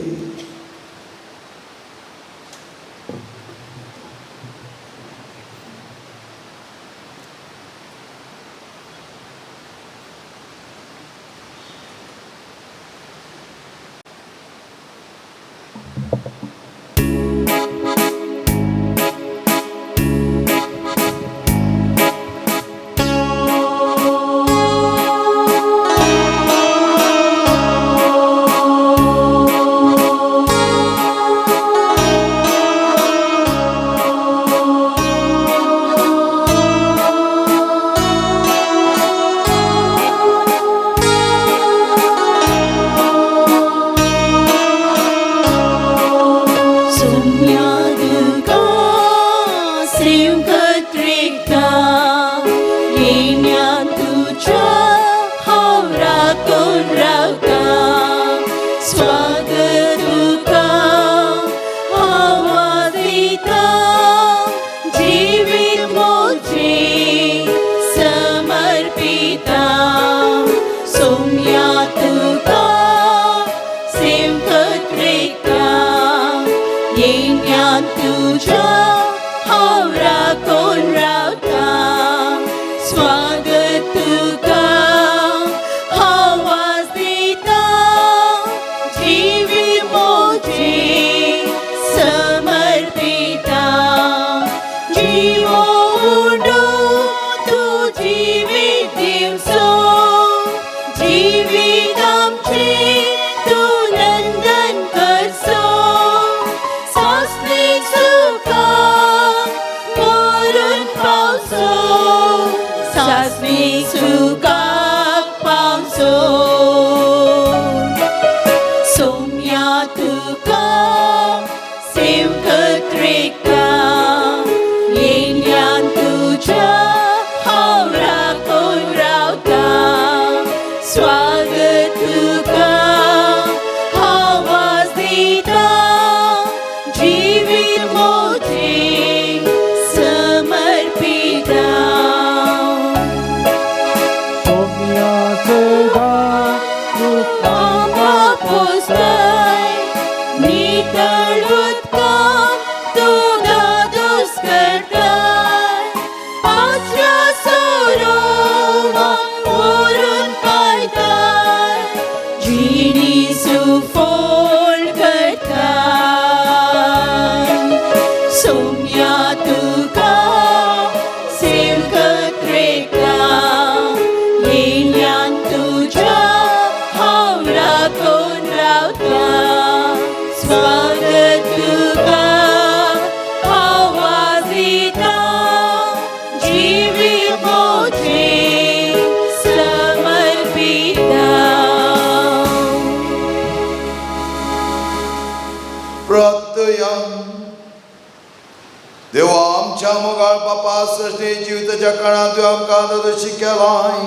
देवा आमच्या मोगाळ पापा सृष्टी जीविताच्या काळात तुवें आमकां दोशी केलाय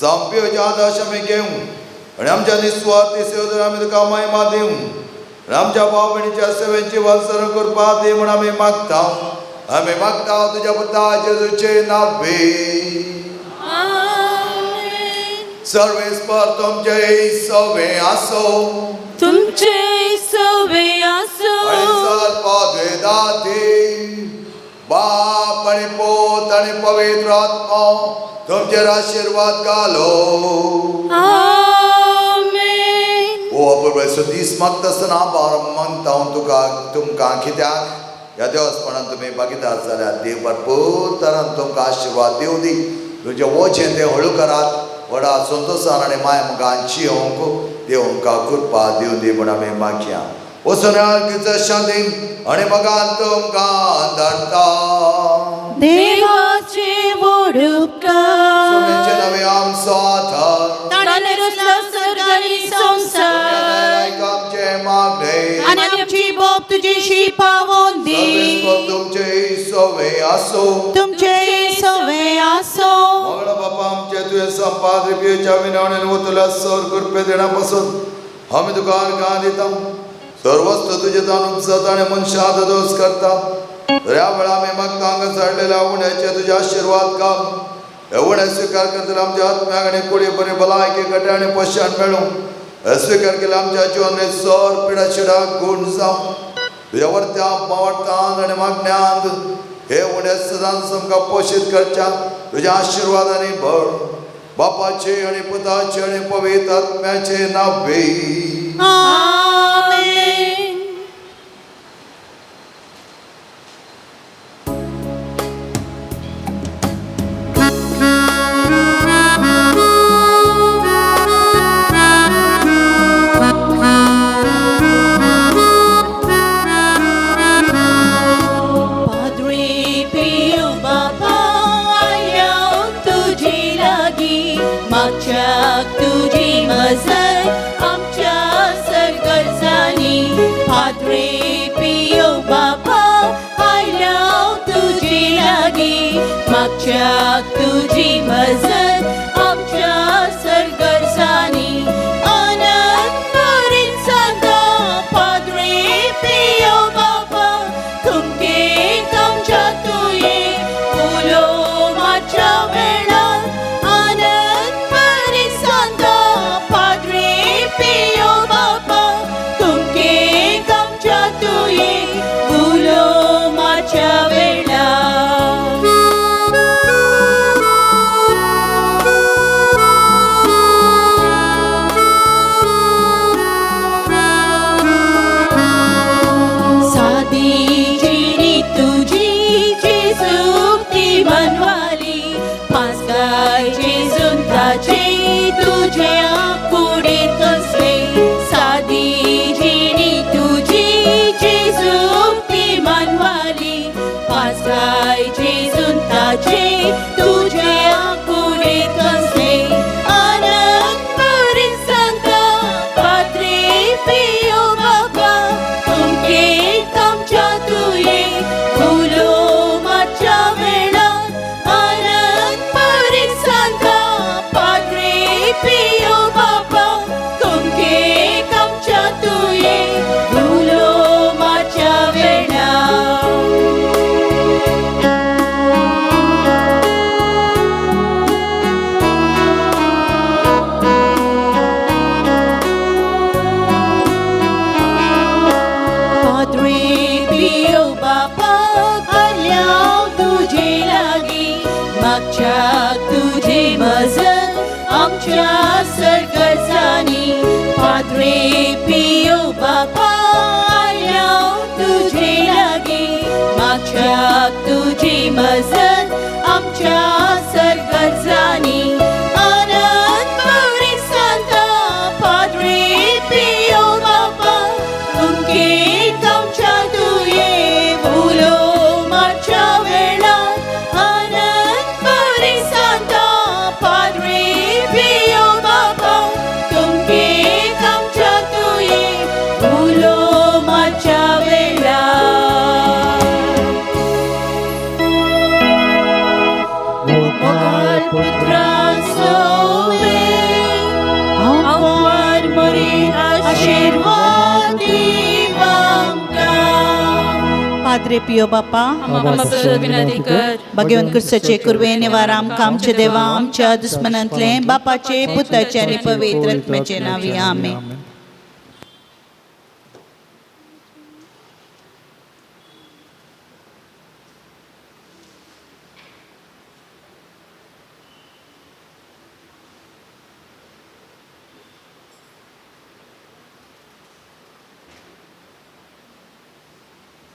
संप्यो आदर्श आमी घेवं आनी आमच्या निस्वार्थी सेवेत आमी तुका महिमा दिवं आनी आमच्या भाव भयणीच्या सेवेची वात्सर करपा दी म्हूण आमी मागता तुज्या पुता जेजूचे नांवे. सर्वेस्पर तुमचे सवे आसो तुमचे सवे आसो पादे दाते बाप आणि पोत आणि पवित्र आत्मा तुमचेर आशीर्वाद घालो. आमेन. ओ अपुर्बे दीस मागता आसतना आभार मानता हांव तुमकां कित्याक ह्या देवस्थानांत तुमी भागीदार जाल्यात. देव भरपूर तरान तुमकां आशीर्वाद दिवं दी. तुमचें वचन तें हळू करात. व्हडा संतोशान आनी माया मोगांची होंक देव आमकां कृपा दिवं दी म्हूण आमी मागया. वचून शांतीन आनी मोगान तुमकां धाडटा. देवाचे व्हड उपकार तुमचे नवे आमचो आधार ताणें रचला स्वर्ग आनी संवसार आमचे मागणे आनी आमची बोब तुझेशी पावोन दी सर्वेस्पर तुमचे सवे आसो तुमचे सवे आसो मंगळ बापा आमचे तुझे संपाद रिपेच्या विनवणेन वतुला सर कृपे देण्यापासून आम्ही तुका अर्घां दिता सर्वस्व तुझे तांदूळ उपसत आणि मनशात दोष करता या वेळा आम्ही मागता हांगा चडलेल्या उण्याचे तुझे आशीर्वाद काम उणे स्वीकार करतले आमच्या आत्म्याक आनी कुडी बरी भलायकी गटे आनी पश्चान मेळूं स्वीकार केले आमच्या जिवनात सर पिडा शिडा गुण जावं तुझ्या वर्त्या मावटान आनी मागण्यांत हे उणे सदांच आमकां पोशीत करच्या तुझ्या आशीर्वादांनी भर बापाचे आणि पुताचे आणि पवित्र आत्म्याचे नावे आमेन तुझी मजल आमच्या सरगर्जानी पाद्रे पियो बाबा आयल्या तुझी लागी मागच्या तुझी मजल आमच्या सरगर्जानी आनंद करीन सांगा पाद्रे पियो बाबा तुमके आमच्या तुये उलो माच्या वेळा पियो बाबा तुमके आमच्या तुये उलो माच्या वेळा सादी जिणी तुझी जेजू ती मनवाली पासगाय जेजून ताचे तुझे कुडीत कसले सादी जिणी तुझी जेजू ती मनवाली पासगाय जेजून ताचे तुझे कुडीत कसले आनंद करीन सांगता पाद्रे पियो बाबा तुमके आमच्या तुये उलो माच्या वेळा आनंद करीन सांगता पाद्रे पियो बाबा तुमके आमच्या तुये उलो माच्या वेळा पाद्रे पियो बाबा आल्या तुझे लागी मागच्या तुझे मजल आमच्या सरगर्जानी पाद्रे पियो बाबा आल्या तुझे लागी मागच्या तुझी मजल आमच्या सरगर्जानी आनंद करीन सांगता पाद्रे पियो बाबा तुमके आमच्या तुये उलो माच्या वेळा आनंद करीन सांगता पाद्रे पियो बाबा तुमके आमच्या तुये उलो माच्या वेळा पाद्रे पियो बापा विनंती कर भगवान कृष्णाचे कुरवे निवारा आमकां आमचे देवा आमच्या दुस्मनांतले बापाचे पुताचे आणि पवित्र आत्म्याचे नावी आमेन.